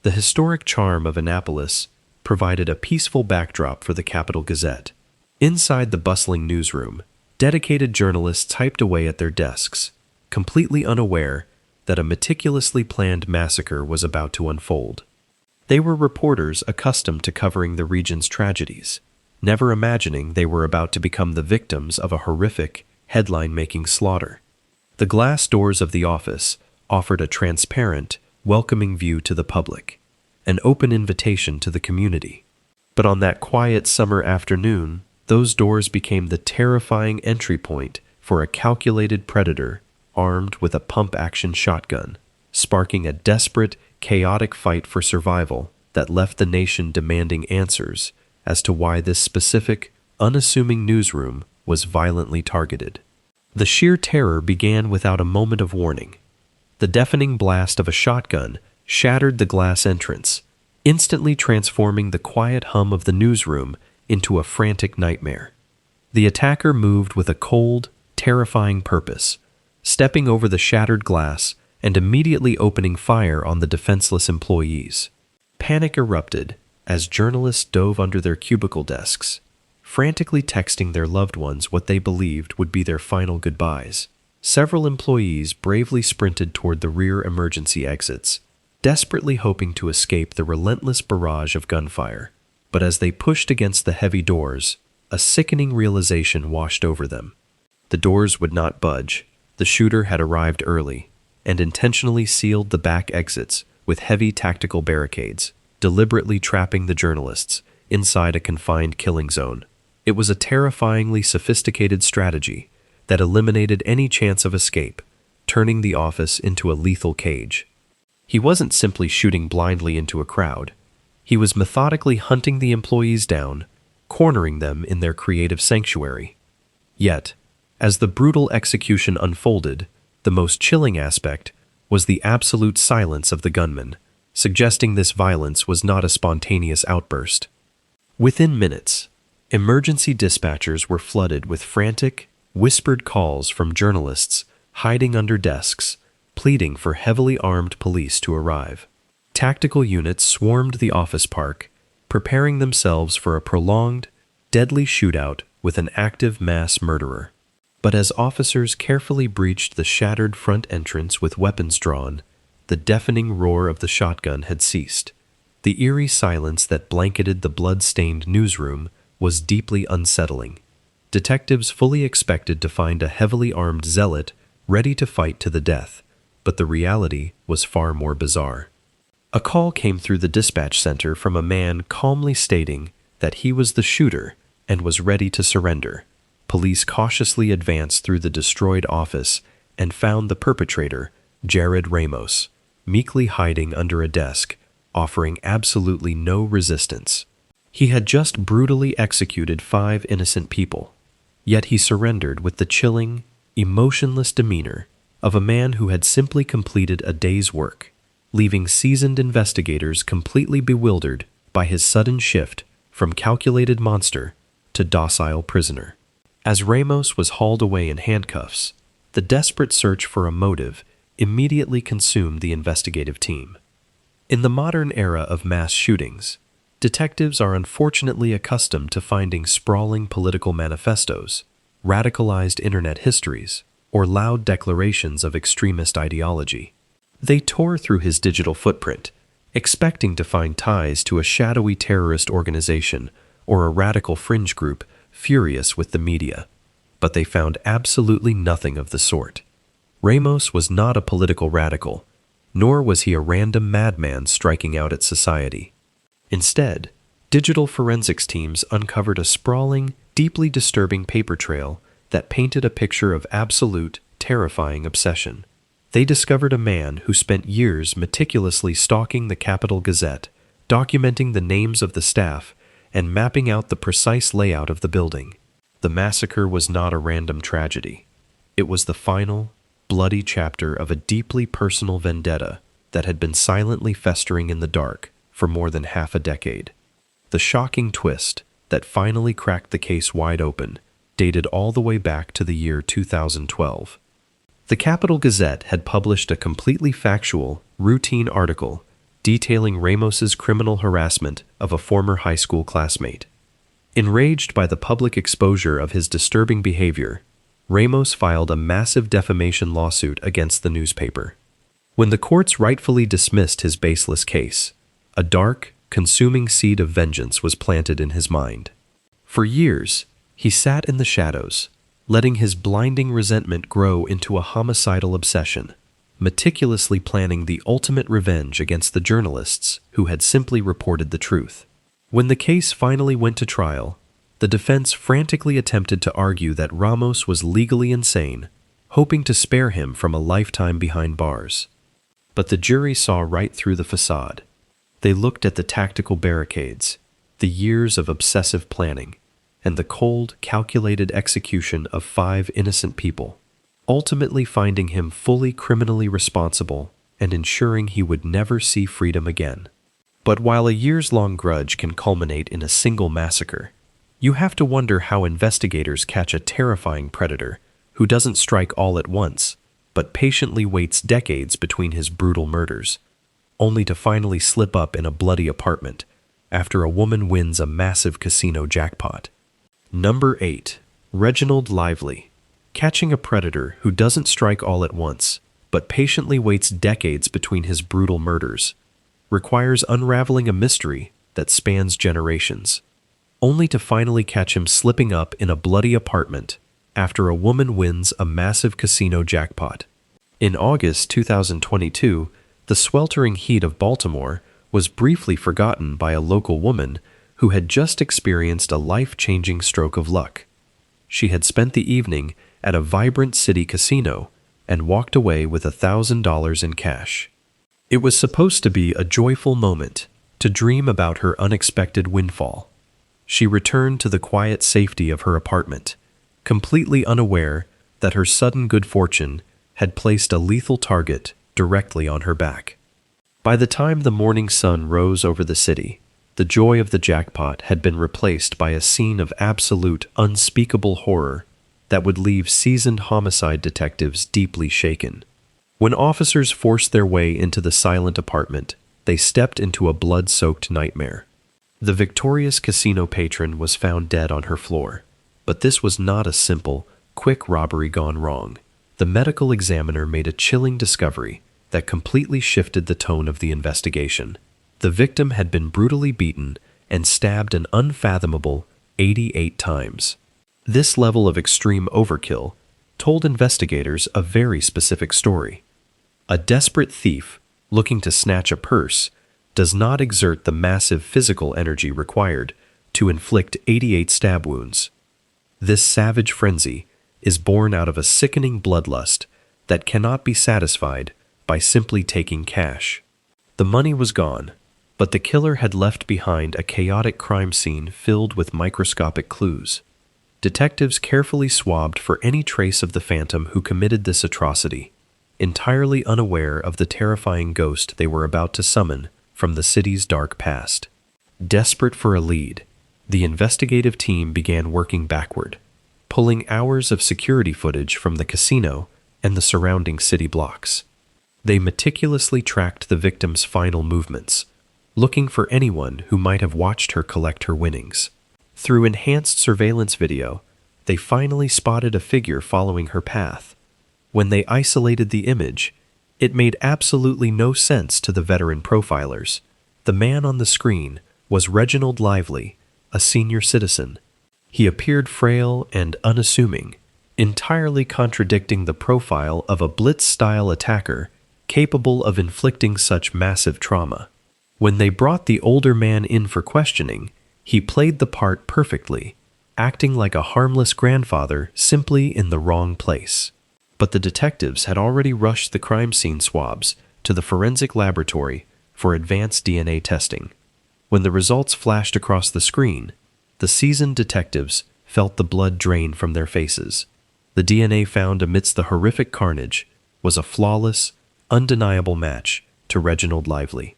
the historic charm of Annapolis provided a peaceful backdrop for the Capital Gazette. Inside the bustling newsroom, dedicated journalists typed away at their desks, completely unaware that a meticulously planned massacre was about to unfold. They were reporters accustomed to covering the region's tragedies, never imagining they were about to become the victims of a horrific, headline-making slaughter. The glass doors of the office offered a transparent, welcoming view to the public, an open invitation to the community. But on that quiet summer afternoon, those doors became the terrifying entry point for a calculated predator armed with a pump-action shotgun, sparking a desperate, chaotic fight for survival that left the nation demanding answers as to why this specific, unassuming newsroom was violently targeted. The sheer terror began without a moment of warning. The deafening blast of a shotgun shattered the glass entrance, instantly transforming the quiet hum of the newsroom into a frantic nightmare. The attacker moved with a cold, terrifying purpose, stepping over the shattered glass and immediately opening fire on the defenseless employees. Panic erupted as journalists dove under their cubicle desks, frantically texting their loved ones what they believed would be their final goodbyes. Several employees bravely sprinted toward the rear emergency exits, desperately hoping to escape the relentless barrage of gunfire. But as they pushed against the heavy doors, a sickening realization washed over them. The doors would not budge. The shooter had arrived early and intentionally sealed the back exits with heavy tactical barricades, deliberately trapping the journalists inside a confined killing zone. It was a terrifyingly sophisticated strategy that eliminated any chance of escape, turning the office into a lethal cage. He wasn't simply shooting blindly into a crowd. He was methodically hunting the employees down, cornering them in their creative sanctuary. Yet, as the brutal execution unfolded, the most chilling aspect was the absolute silence of the gunman, suggesting this violence was not a spontaneous outburst. Within minutes, emergency dispatchers were flooded with frantic, whispered calls from journalists hiding under desks, pleading for heavily armed police to arrive. Tactical units swarmed the office park, preparing themselves for a prolonged, deadly shootout with an active mass murderer. But as officers carefully breached the shattered front entrance with weapons drawn, the deafening roar of the shotgun had ceased. The eerie silence that blanketed the blood-stained newsroom was deeply unsettling. Detectives fully expected to find a heavily armed zealot ready to fight to the death, but the reality was far more bizarre. A call came through the dispatch center from a man calmly stating that he was the shooter and was ready to surrender. Police cautiously advanced through the destroyed office and found the perpetrator, Jarrod Ramos, meekly hiding under a desk, offering absolutely no resistance. He had just brutally executed 5 innocent people, yet he surrendered with the chilling, emotionless demeanor of a man who had simply completed a day's work, leaving seasoned investigators completely bewildered by his sudden shift from calculated monster to docile prisoner. As Ramos was hauled away in handcuffs, the desperate search for a motive immediately consumed the investigative team. In the modern era of mass shootings, detectives are unfortunately accustomed to finding sprawling political manifestos, radicalized internet histories, or loud declarations of extremist ideology. They tore through his digital footprint, expecting to find ties to a shadowy terrorist organization or a radical fringe group furious with the media. But they found absolutely nothing of the sort. Ramos was not a political radical, nor was he a random madman striking out at society. Instead, digital forensics teams uncovered a sprawling, deeply disturbing paper trail that painted a picture of absolute, terrifying obsession. They discovered a man who spent years meticulously stalking the Capital Gazette, documenting the names of the staff and mapping out the precise layout of the building. The massacre was not a random tragedy. It was the final, bloody chapter of a deeply personal vendetta that had been silently festering in the dark for more than half a decade. The shocking twist that finally cracked the case wide open dated all the way back to the year 2012. The Capital Gazette had published a completely factual, routine article detailing Ramos's criminal harassment of a former high school classmate. Enraged by the public exposure of his disturbing behavior, Ramos filed a massive defamation lawsuit against the newspaper. When the courts rightfully dismissed his baseless case, a dark, consuming seed of vengeance was planted in his mind. For years, he sat in the shadows, letting his blinding resentment grow into a homicidal obsession, meticulously planning the ultimate revenge against the journalists who had simply reported the truth. When the case finally went to trial, the defense frantically attempted to argue that Ramos was legally insane, hoping to spare him from a lifetime behind bars. But the jury saw right through the facade. They looked at the tactical barricades, the years of obsessive planning, and the cold, calculated execution of 5 innocent people. ultimately finding him fully criminally responsible and ensuring he would never see freedom again. But while a years-long grudge can culminate in a single massacre, you have to wonder how investigators catch a terrifying predator who doesn't strike all at once, but patiently waits decades between his brutal murders, only to finally slip up in a bloody apartment after a woman wins a massive casino jackpot. Number 8. Reginald Lively. Catching a predator who doesn't strike all at once, but patiently waits decades between his brutal murders, requires unraveling a mystery that spans generations, only to finally catch him slipping up in a bloody apartment after a woman wins a massive casino jackpot. In August 2022, the sweltering heat of Baltimore was briefly forgotten by a local woman who had just experienced a life-changing stroke of luck. She had spent the evening at a vibrant city casino and walked away with $1,000 in cash. It was supposed to be a joyful moment, to dream about her unexpected windfall. She returned to the quiet safety of her apartment, completely unaware that her sudden good fortune had placed a lethal target directly on her back. By the time the morning sun rose over the city, the joy of the jackpot had been replaced by a scene of absolute, unspeakable horror that would leave seasoned homicide detectives deeply shaken. When officers forced their way into the silent apartment, they stepped into a blood-soaked nightmare. The victorious casino patron was found dead on her floor, but this was not a simple, quick robbery gone wrong. The medical examiner made a chilling discovery that completely shifted the tone of the investigation. The victim had been brutally beaten and stabbed an unfathomable 88 times. This level of extreme overkill told investigators a very specific story. A desperate thief looking to snatch a purse does not exert the massive physical energy required to inflict 88 stab wounds. This savage frenzy is born out of a sickening bloodlust that cannot be satisfied by simply taking cash. The money was gone, but the killer had left behind a chaotic crime scene filled with microscopic clues. Detectives carefully swabbed for any trace of the phantom who committed this atrocity, entirely unaware of the terrifying ghost they were about to summon from the city's dark past. Desperate for a lead, the investigative team began working backward, pulling hours of security footage from the casino and the surrounding city blocks. They meticulously tracked the victim's final movements, looking for anyone who might have watched her collect her winnings. Through enhanced surveillance video, they finally spotted a figure following her path. When they isolated the image, it made absolutely no sense to the veteran profilers. The man on the screen was Reginald Lively, a senior citizen. He appeared frail and unassuming, entirely contradicting the profile of a blitz-style attacker capable of inflicting such massive trauma. When they brought the older man in for questioning, he played the part perfectly, acting like a harmless grandfather simply in the wrong place. But the detectives had already rushed the crime scene swabs to the forensic laboratory for advanced DNA testing. When the results flashed across the screen, the seasoned detectives felt the blood drain from their faces. The DNA found amidst the horrific carnage was a flawless, undeniable match to Reginald Lively.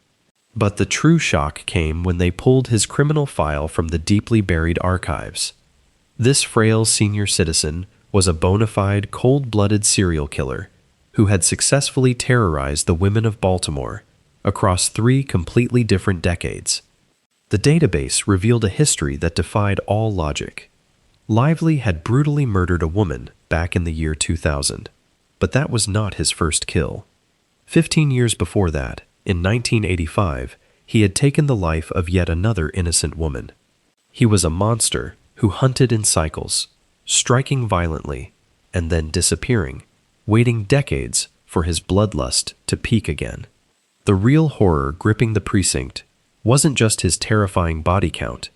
But the true shock came when they pulled his criminal file from the deeply buried archives. This frail senior citizen was a bona fide, cold-blooded serial killer who had successfully terrorized the women of Baltimore across 3 completely different decades. The database revealed a history that defied all logic. Lively had brutally murdered a woman back in the year 2000, but that was not his first kill. 15 years before that, in 1985, he had taken the life of yet another innocent woman. He was a monster who hunted in cycles, striking violently, and then disappearing, waiting decades for his bloodlust to peak again. The real horror gripping the precinct wasn't just his terrifying body count,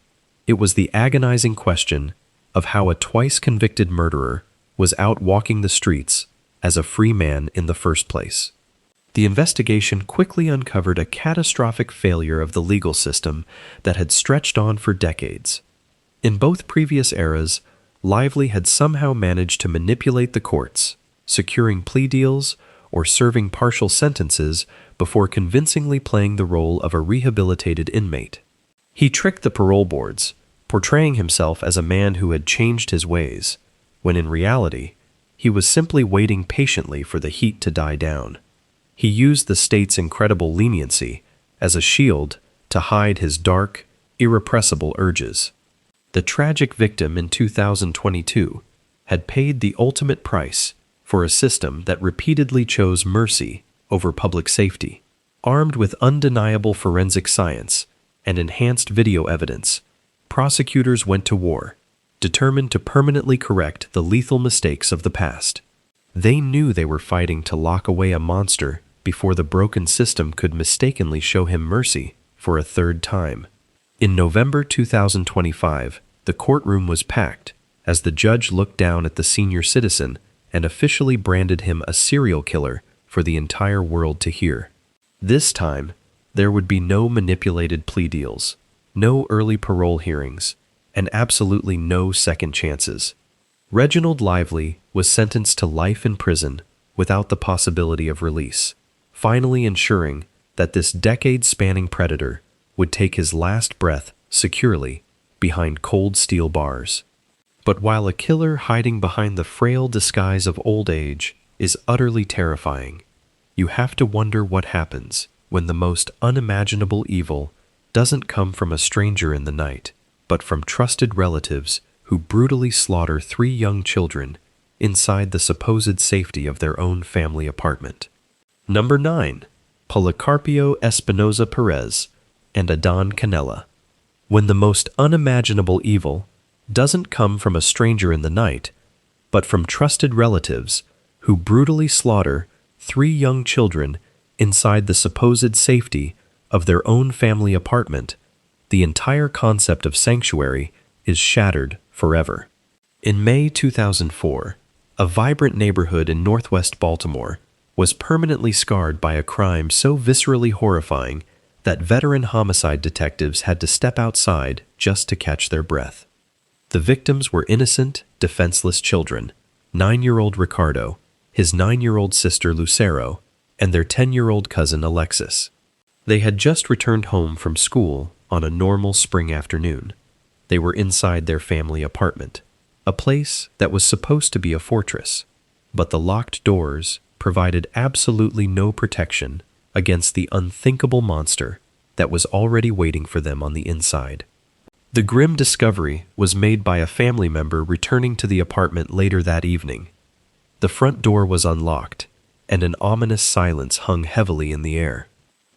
it was the agonizing question of how a twice-convicted murderer was out walking the streets as a free man in the first place. The investigation quickly uncovered a catastrophic failure of the legal system that had stretched on for decades. In both previous eras, Lively had somehow managed to manipulate the courts, securing plea deals, or serving partial sentences before convincingly playing the role of a rehabilitated inmate. He tricked the parole boards, portraying himself as a man who had changed his ways, when in reality, he was simply waiting patiently for the heat to die down. He used the state's incredible leniency as a shield to hide his dark, irrepressible urges. The tragic victim in 2022 had paid the ultimate price for a system that repeatedly chose mercy over public safety. Armed with undeniable forensic science and enhanced video evidence, prosecutors went to war, determined to permanently correct the lethal mistakes of the past. They knew they were fighting to lock away a monster before the broken system could mistakenly show him mercy for a third time. In November 2025, the courtroom was packed as the judge looked down at the senior citizen and officially branded him a serial killer for the entire world to hear. This time, there would be no manipulated plea deals, no early parole hearings, and absolutely no second chances. Reginald Lively was sentenced to life in prison without the possibility of release, finally ensuring that this decade-spanning predator would take his last breath securely behind cold steel bars. But while a killer hiding behind the frail disguise of old age is utterly terrifying, you have to wonder what happens when the most unimaginable evil doesn't come from a stranger in the night, but from trusted relatives who brutally slaughter 3 young children inside the supposed safety of their own family apartment. Number 9. Policarpio Espinoza Perez and Adán Canela. When the most unimaginable evil doesn't come from a stranger in the night, but from trusted relatives who brutally slaughter 3 young children inside the supposed safety of their own family apartment, the entire concept of sanctuary is shattered forever. In May 2004, a vibrant neighborhood in northwest Baltimore was permanently scarred by a crime so viscerally horrifying that veteran homicide detectives had to step outside just to catch their breath. The victims were innocent, defenseless children, 9-year-old Ricardo, his 9-year-old sister Lucero, and their 10-year-old cousin Alexis. They had just returned home from school on a normal spring afternoon. They were inside their family apartment, a place that was supposed to be a fortress, but the locked doors provided absolutely no protection against the unthinkable monster that was already waiting for them on the inside. The grim discovery was made by a family member returning to the apartment later that evening. The front door was unlocked, and an ominous silence hung heavily in the air.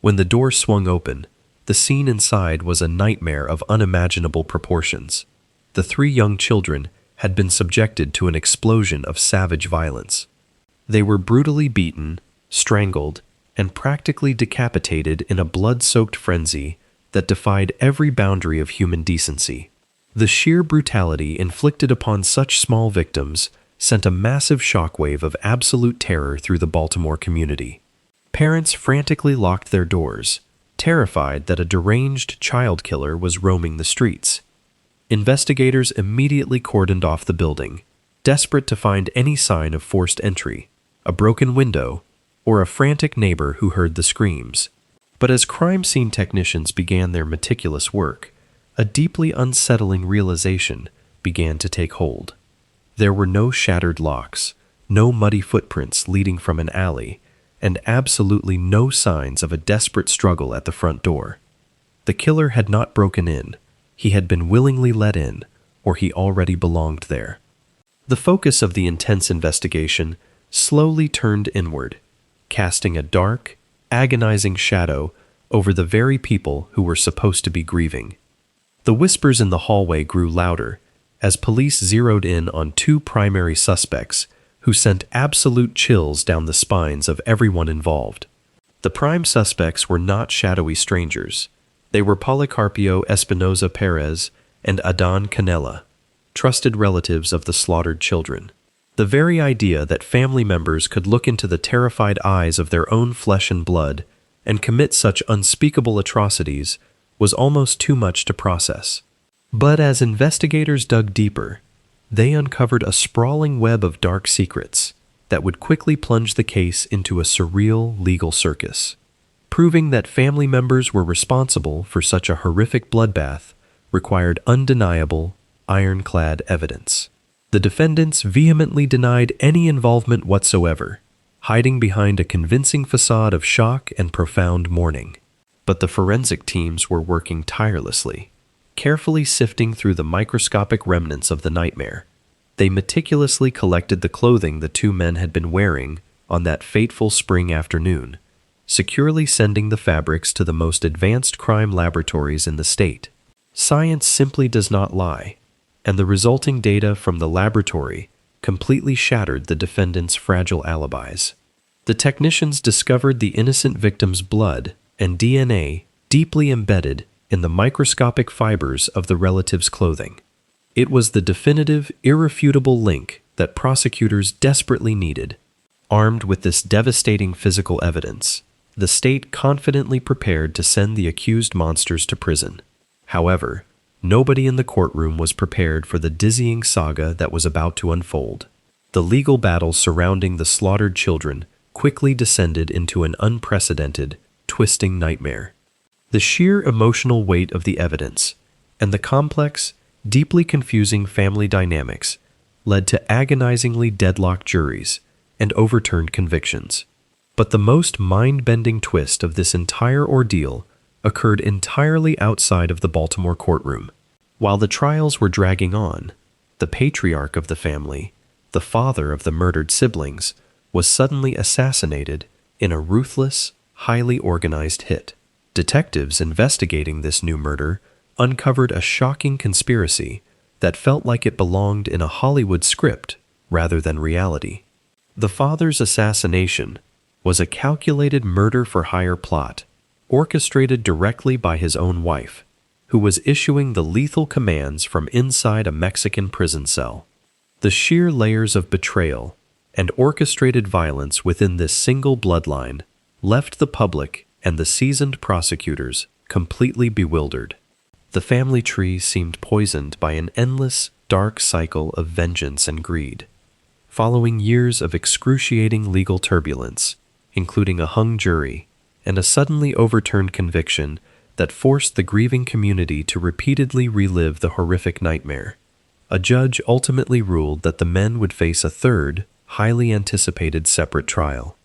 When the door swung open, the scene inside was a nightmare of unimaginable proportions. The 3 young children had been subjected to an explosion of savage violence. They were brutally beaten, strangled, and practically decapitated in a blood-soaked frenzy that defied every boundary of human decency. The sheer brutality inflicted upon such small victims sent a massive shockwave of absolute terror through the Baltimore community. Parents frantically locked their doors, terrified that a deranged child killer was roaming the streets. Investigators immediately cordoned off the building, desperate to find any sign of forced entry, a broken window, or a frantic neighbor who heard the screams. But as crime scene technicians began their meticulous work, a deeply unsettling realization began to take hold. There were no shattered locks, no muddy footprints leading from an alley, and absolutely no signs of a desperate struggle at the front door. The killer had not broken in. He had been willingly let in, or he already belonged there. The focus of the intense investigation slowly turned inward, casting a dark, agonizing shadow over the very people who were supposed to be grieving. The whispers in the hallway grew louder as police zeroed in on 2 primary suspects who sent absolute chills down the spines of everyone involved. The prime suspects were not shadowy strangers. They were Policarpio Espinoza Perez and Adán Canela, trusted relatives of the slaughtered children. The very idea that family members could look into the terrified eyes of their own flesh and blood and commit such unspeakable atrocities was almost too much to process. But as investigators dug deeper, they uncovered a sprawling web of dark secrets, that would quickly plunge the case into a surreal legal circus. Proving that family members were responsible for such a horrific bloodbath required undeniable, ironclad evidence. The defendants vehemently denied any involvement whatsoever, hiding behind a convincing facade of shock and profound mourning. But the forensic teams were working tirelessly, carefully sifting through the microscopic remnants of the nightmare. They meticulously collected the clothing the two men had been wearing on that fateful spring afternoon, securely sending the fabrics to the most advanced crime laboratories in the state. Science simply does not lie, and the resulting data from the laboratory completely shattered the defendants' fragile alibis. The technicians discovered the innocent victim's blood and DNA deeply embedded in the microscopic fibers of the relatives' clothing. It was the definitive, irrefutable link that prosecutors desperately needed. Armed with this devastating physical evidence, the state confidently prepared to send the accused monsters to prison. However, nobody in the courtroom was prepared for the dizzying saga that was about to unfold. The legal battle surrounding the slaughtered children quickly descended into an unprecedented, twisting nightmare. The sheer emotional weight of the evidence and the complex, deeply confusing family dynamics led to agonizingly deadlocked juries and overturned convictions. But the most mind-bending twist of this entire ordeal occurred entirely outside of the Baltimore courtroom. While the trials were dragging on, the patriarch of the family, the father of the murdered siblings, was suddenly assassinated in a ruthless, highly organized hit. Detectives investigating this new murder uncovered a shocking conspiracy that felt like it belonged in a Hollywood script rather than reality. The father's assassination was a calculated murder-for-hire plot orchestrated directly by his own wife, who was issuing the lethal commands from inside a Mexican prison cell. The sheer layers of betrayal and orchestrated violence within this single bloodline left the public and the seasoned prosecutors completely bewildered. The family tree seemed poisoned by an endless, dark cycle of vengeance and greed. Following years of excruciating legal turbulence, including a hung jury and a suddenly overturned conviction that forced the grieving community to repeatedly relive the horrific nightmare, a judge ultimately ruled that the men would face a third, highly anticipated separate trial.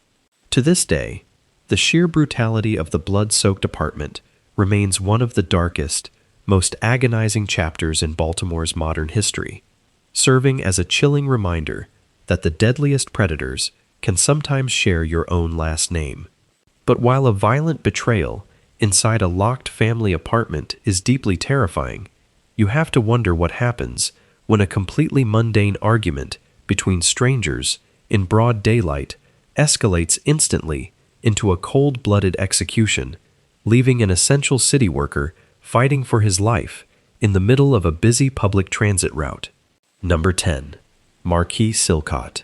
To this day, the sheer brutality of the blood-soaked apartment remains one of the darkest, most agonizing chapters in Baltimore's modern history, serving as a chilling reminder that the deadliest predators can sometimes share your own last name. But while a violent betrayal inside a locked family apartment is deeply terrifying, you have to wonder what happens when a completely mundane argument between strangers in broad daylight escalates instantly into a cold-blooded execution, leaving an essential city worker fighting for his life in the middle of a busy public transit route. Number 10. Marquis Silcott.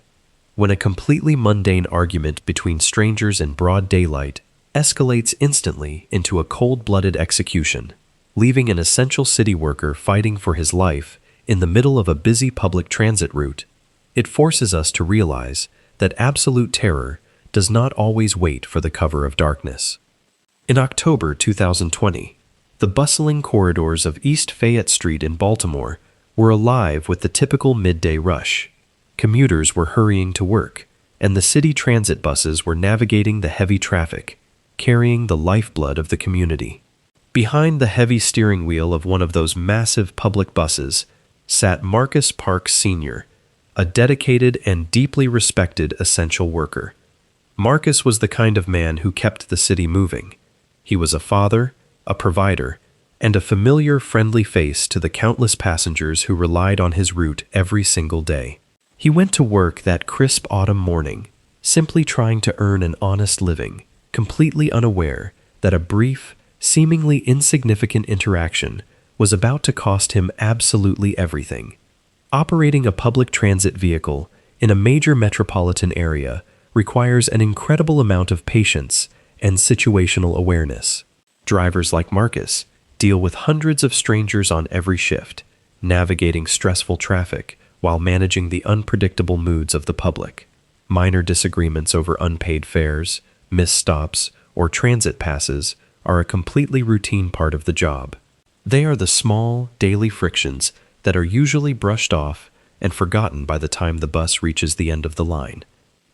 When a completely mundane argument between strangers in broad daylight escalates instantly into a cold-blooded execution, leaving an essential city worker fighting for his life in the middle of a busy public transit route, it forces us to realize that absolute terror does not always wait for the cover of darkness. In October 2020, the bustling corridors of East Fayette Street in Baltimore were alive with the typical midday rush. Commuters were hurrying to work, and the city transit buses were navigating the heavy traffic, carrying the lifeblood of the community. Behind the heavy steering wheel of one of those massive public buses sat Marcus Parks Sr., a dedicated and deeply respected essential worker. Marcus was the kind of man who kept the city moving. He was a father, a provider, and a familiar, friendly face to the countless passengers who relied on his route every single day. He went to work that crisp autumn morning, simply trying to earn an honest living, completely unaware that a brief, seemingly insignificant interaction was about to cost him absolutely everything. Operating a public transit vehicle in a major metropolitan area requires an incredible amount of patience and situational awareness. Drivers like Marcus deal with hundreds of strangers on every shift, navigating stressful traffic while managing the unpredictable moods of the public. Minor disagreements over unpaid fares, missed stops, or transit passes are a completely routine part of the job. They are the small, daily frictions that are usually brushed off and forgotten by the time the bus reaches the end of the line.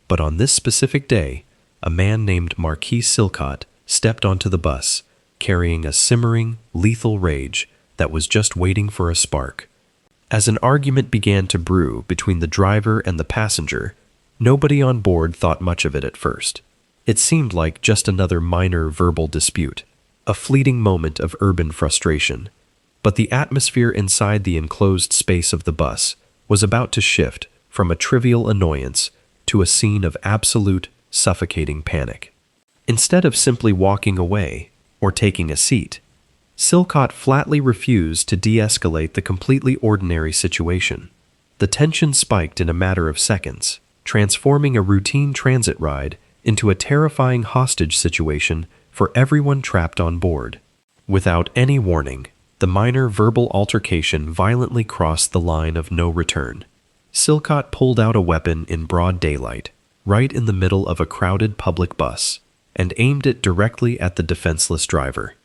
But on this specific day, a man named Marquis Silcott stepped onto the bus, carrying a simmering, lethal rage that was just waiting for a spark. As an argument began to brew between the driver and the passenger, nobody on board thought much of it at first. It seemed like just another minor verbal dispute, a fleeting moment of urban frustration. But the atmosphere inside the enclosed space of the bus was about to shift from a trivial annoyance to a scene of absolute, suffocating panic. Instead of simply walking away or taking a seat, Silcott flatly refused to de-escalate the completely ordinary situation. The tension spiked in a matter of seconds, transforming a routine transit ride into a terrifying hostage situation for everyone trapped on board. Without any warning, the minor verbal altercation violently crossed the line of no return. Silcott pulled out a weapon in broad daylight, right in the middle of a crowded public bus, and aimed it directly at the defenseless driver.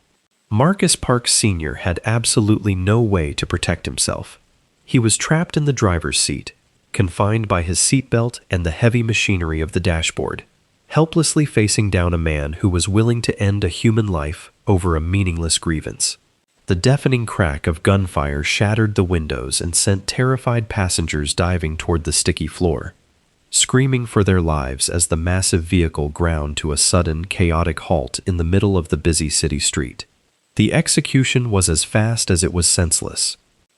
Marcus Parks Sr. had absolutely no way to protect himself. He was trapped in the driver's seat, confined by his seatbelt and the heavy machinery of the dashboard, helplessly facing down a man who was willing to end a human life over a meaningless grievance. The deafening crack of gunfire shattered the windows and sent terrified passengers diving toward the sticky floor, screaming for their lives as the massive vehicle ground to a sudden, chaotic halt in the middle of the busy city street. The execution was as fast as it was senseless.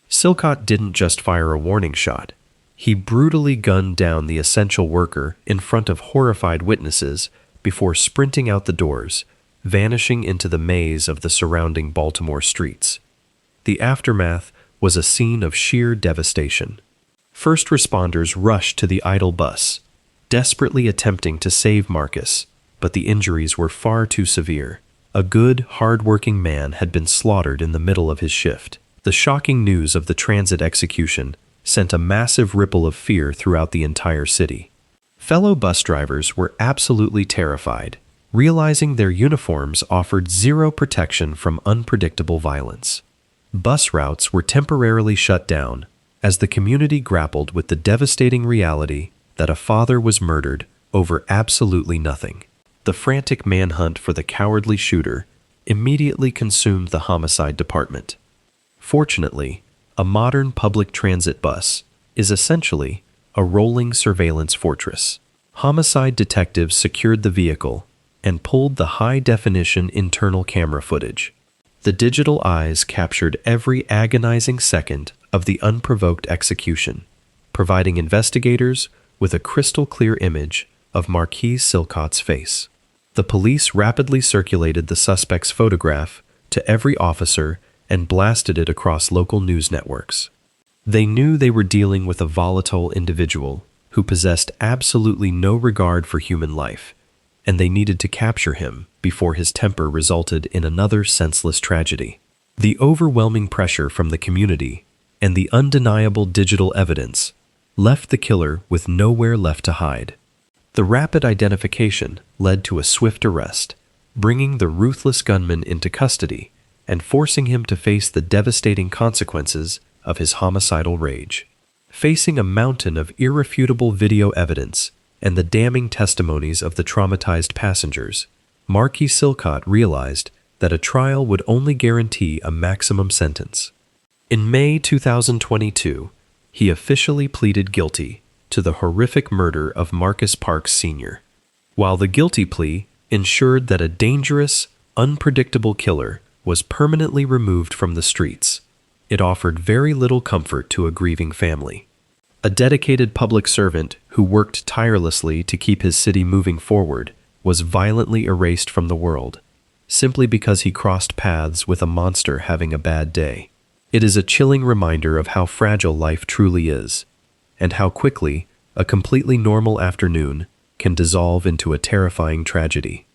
Silcott didn't just fire a warning shot. He brutally gunned down the essential worker in front of horrified witnesses before sprinting out the doors, vanishing into the maze of the surrounding Baltimore streets. The aftermath was a scene of sheer devastation. First responders rushed to the idle bus, desperately attempting to save Marcus, but the injuries were far too severe. A good, hard-working man had been slaughtered in the middle of his shift. The shocking news of the transit execution sent a massive ripple of fear throughout the entire city. Fellow bus drivers were absolutely terrified, realizing their uniforms offered zero protection from unpredictable violence. Bus routes were temporarily shut down as the community grappled with the devastating reality that a father was murdered over absolutely nothing. The frantic manhunt for the cowardly shooter immediately consumed the homicide department. Fortunately, a modern public transit bus is essentially a rolling surveillance fortress. Homicide detectives secured the vehicle and pulled the high-definition internal camera footage. The digital eyes captured every agonizing second of the unprovoked execution, providing investigators with a crystal-clear image of Marquis Silcott's face. The police rapidly circulated the suspect's photograph to every officer and blasted it across local news networks. They knew they were dealing with a volatile individual who possessed absolutely no regard for human life, and they needed to capture him before his temper resulted in another senseless tragedy. The overwhelming pressure from the community and the undeniable digital evidence left the killer with nowhere left to hide. The rapid identification led to a swift arrest, bringing the ruthless gunman into custody and forcing him to face the devastating consequences of his homicidal rage. Facing a mountain of irrefutable video evidence and the damning testimonies of the traumatized passengers, Marquis Silcott realized that a trial would only guarantee a maximum sentence. In May 2022, he officially pleaded guilty to the horrific murder of Marcus Parks Sr. While the guilty plea ensured that a dangerous, unpredictable killer was permanently removed from the streets, it offered very little comfort to a grieving family. A dedicated public servant who worked tirelessly to keep his city moving forward was violently erased from the world, simply because he crossed paths with a monster having a bad day. It is a chilling reminder of how fragile life truly is, and how quickly a completely normal afternoon can dissolve into a terrifying tragedy.